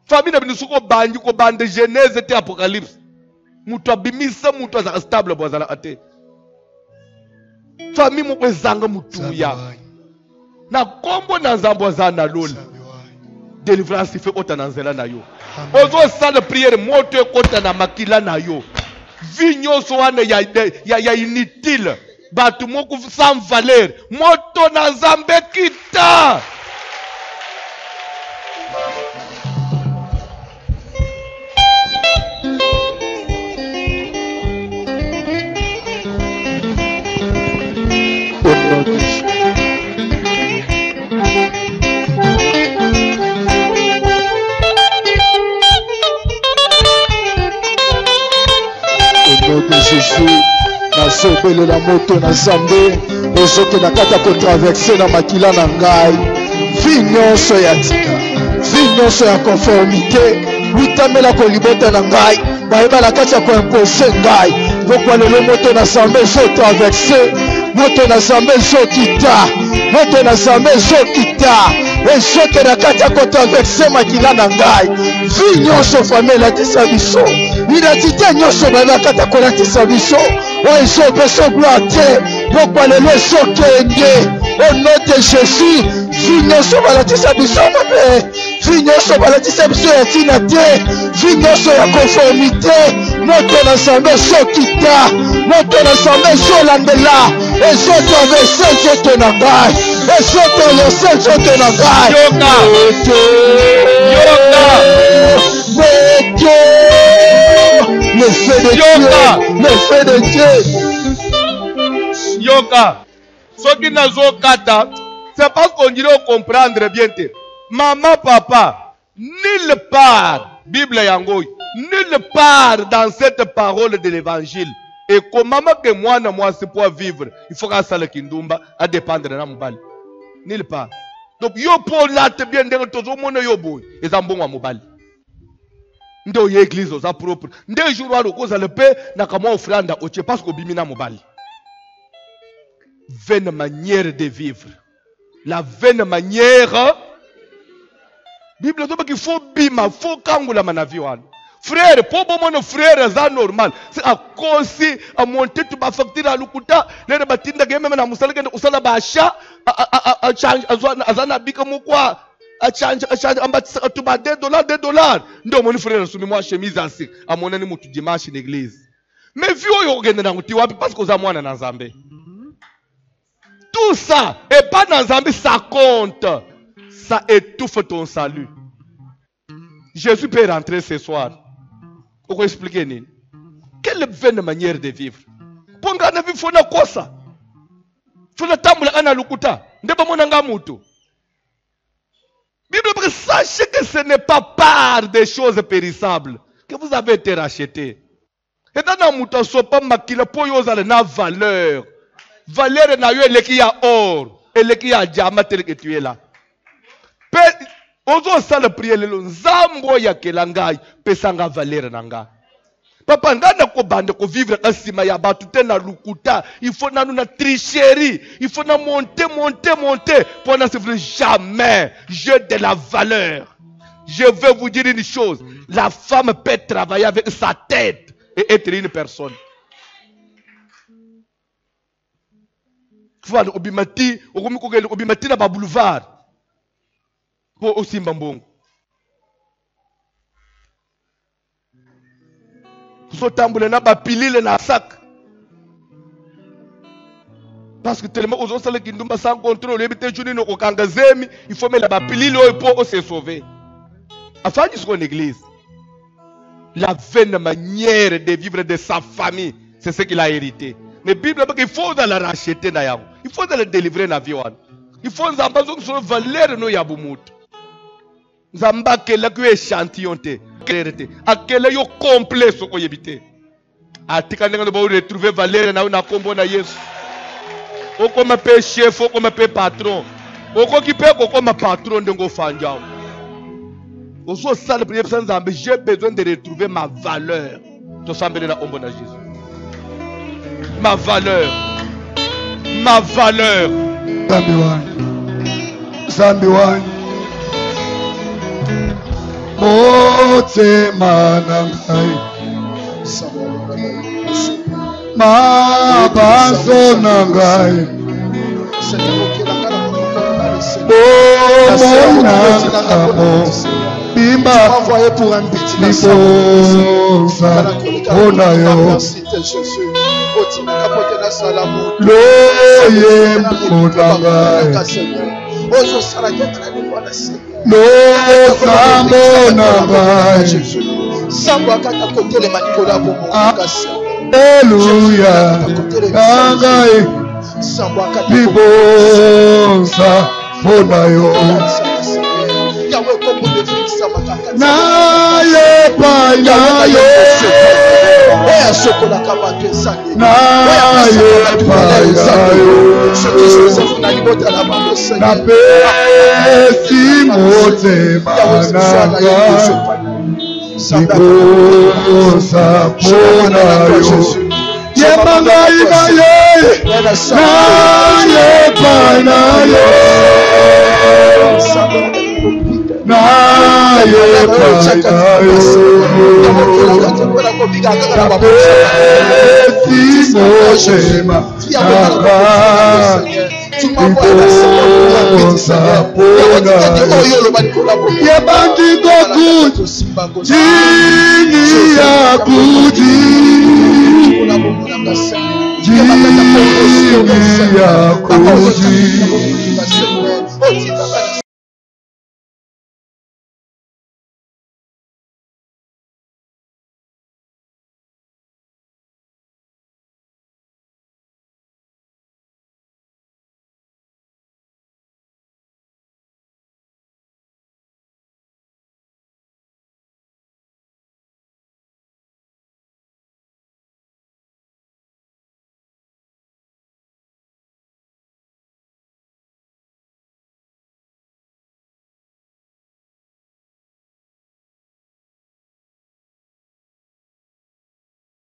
Famille na binusuko banyi ko bande Genèse et Apocalypse. Mutu abimisa mutu za stable bozalakate. Famille mo ezanga mutu ya. Na kombo na nzambo za na lol. Délivrance fait kota na nzela na yo. Ozo sala prière moto kota na makila na yo. Vigno soane ya inutile. Batu moko sans valeur. Moto na zambe kita. Au nom de Jésus. Nasobele la moto na zambe ozoke na kata ko traverser na makila na ngai vinyoso ya tika vinyoso ya conformité witamela ko libota na ngai bayeba la kata ko impose ngai pokwa lelo moto na zambe zo traverser moto na zambe zo kita moto na zambe zo kita ezote na kati ya kotraverse makila na ngai vi nyonso fami elatisa biso identité nyonso baza kati ya kolatisa biso oyo ezopeso gloire te pokwa lelo ezokende au nom de Jésus vi nyonso balatisa biso mabe vi nyonso balatisa biso ya ntina te vi nyonso ya conformité moto na nzambe ezokita moto na nzambe ezolandela ezotraverse nzoto na ngai ezotraverse nzoto na ngai le feu de Dieu le feu de Dieu yoka soki nazokata c'est parce qu'on dirait comprendre bien te maman papa nulle part Bible yango nulle part dans cette parole de l'évangile et comment que moi c'est pour vivre il faut qu'à ça le kindumba à dépendre de la mobile nulle part donc yo pour là te bien de tout le monde yo boy et ça bon à mobile ndo ye église za propre ndé jour wa koza le paix na kama offranda oche parce que bimina mobile vaine manière de vivre la vaine manière Bible dit qu'il faut bima faut kangula manavi wana frère pour bon frère ça normal c'est à cause à monter tu ba facture à lukuta les batinda game na musala kende usala basha a change azana bika mukwa a change ambatisa tu ba $2 ndo mon frère sumi moi chemise asi a monani mutu dimanche l'église mais vieux yo gende na nguti wapi parce que za mwana na nzambe tout ça et pas dans Zambie ça compte ça étouffe ton salut Jésus peut rentrer ce soir pour expliquer nini quelle vaine manière de vivre ponga na vivre fona kosa fona tambula ana lukuta ndeba mona nga mutu Bible dit sachez que ce n'est pas par des choses périssables que vous avez été rachetés et dans mutu sopa makila po yozale na valeur valeur na yo eleki ya or eleki ya diamant tel que tu es là pe ozo sala prier lelo nzambo ya kelangai pesanga valeur nanga papa ngana ko bande ko vivre asima ya batu te na lukuta il faut na nous na tricherie il faut na monter pour na se faire jamais j'ai de la valeur je vais vous dire une chose la femme peut travailler avec sa tête et être une personne Fwana obimati okomikogele obimati na ba boulevard po osimba mbongo so tambule na ba pilile na sac parce que tellement aux autres qui ndumba sans contrôle ebite juni no kokanga zemi il faut mettre ba pilile o po se sauver afin sur une église la vaine manière de vivre de sa famille c'est ce qu'il a hérité. Mais la Bible dit qu'il faut la racheter. Il faut la délivrer dans la vie. Il faut que la valeur de Yaboumut. Zamba kela ku échantillon te. Akela yo complet so ko yebite. Atika ndanga ba retrouver valeur na kombo na Yesu. Oko ma pe chef, oko ma pe patron. Oko ki pe oko ma patron ndongo fanjao. Oso sale prière sans Zamba, j'ai besoin de retrouver ma valeur. To sambele na kombo na Jésus. Ma valeur. Ma valeur. Zambi one. Motema nangai. Ma baso nangai. Oh mon Bimba envoyé pour un petit merci Jésus. Loye Mbonanga Ozo Saraketa Lo Sambo Nanga Sambo akata kote le manikola bomo akasa Alléluia Nanga Sambo akata Bibonsa Bonayo Yahweh kombo de fikisa makaka Naye Payayo Oya sokola kama kesani Naye Payayo Na pesi motema nanga Nikosa Bonayo Yemanga imaye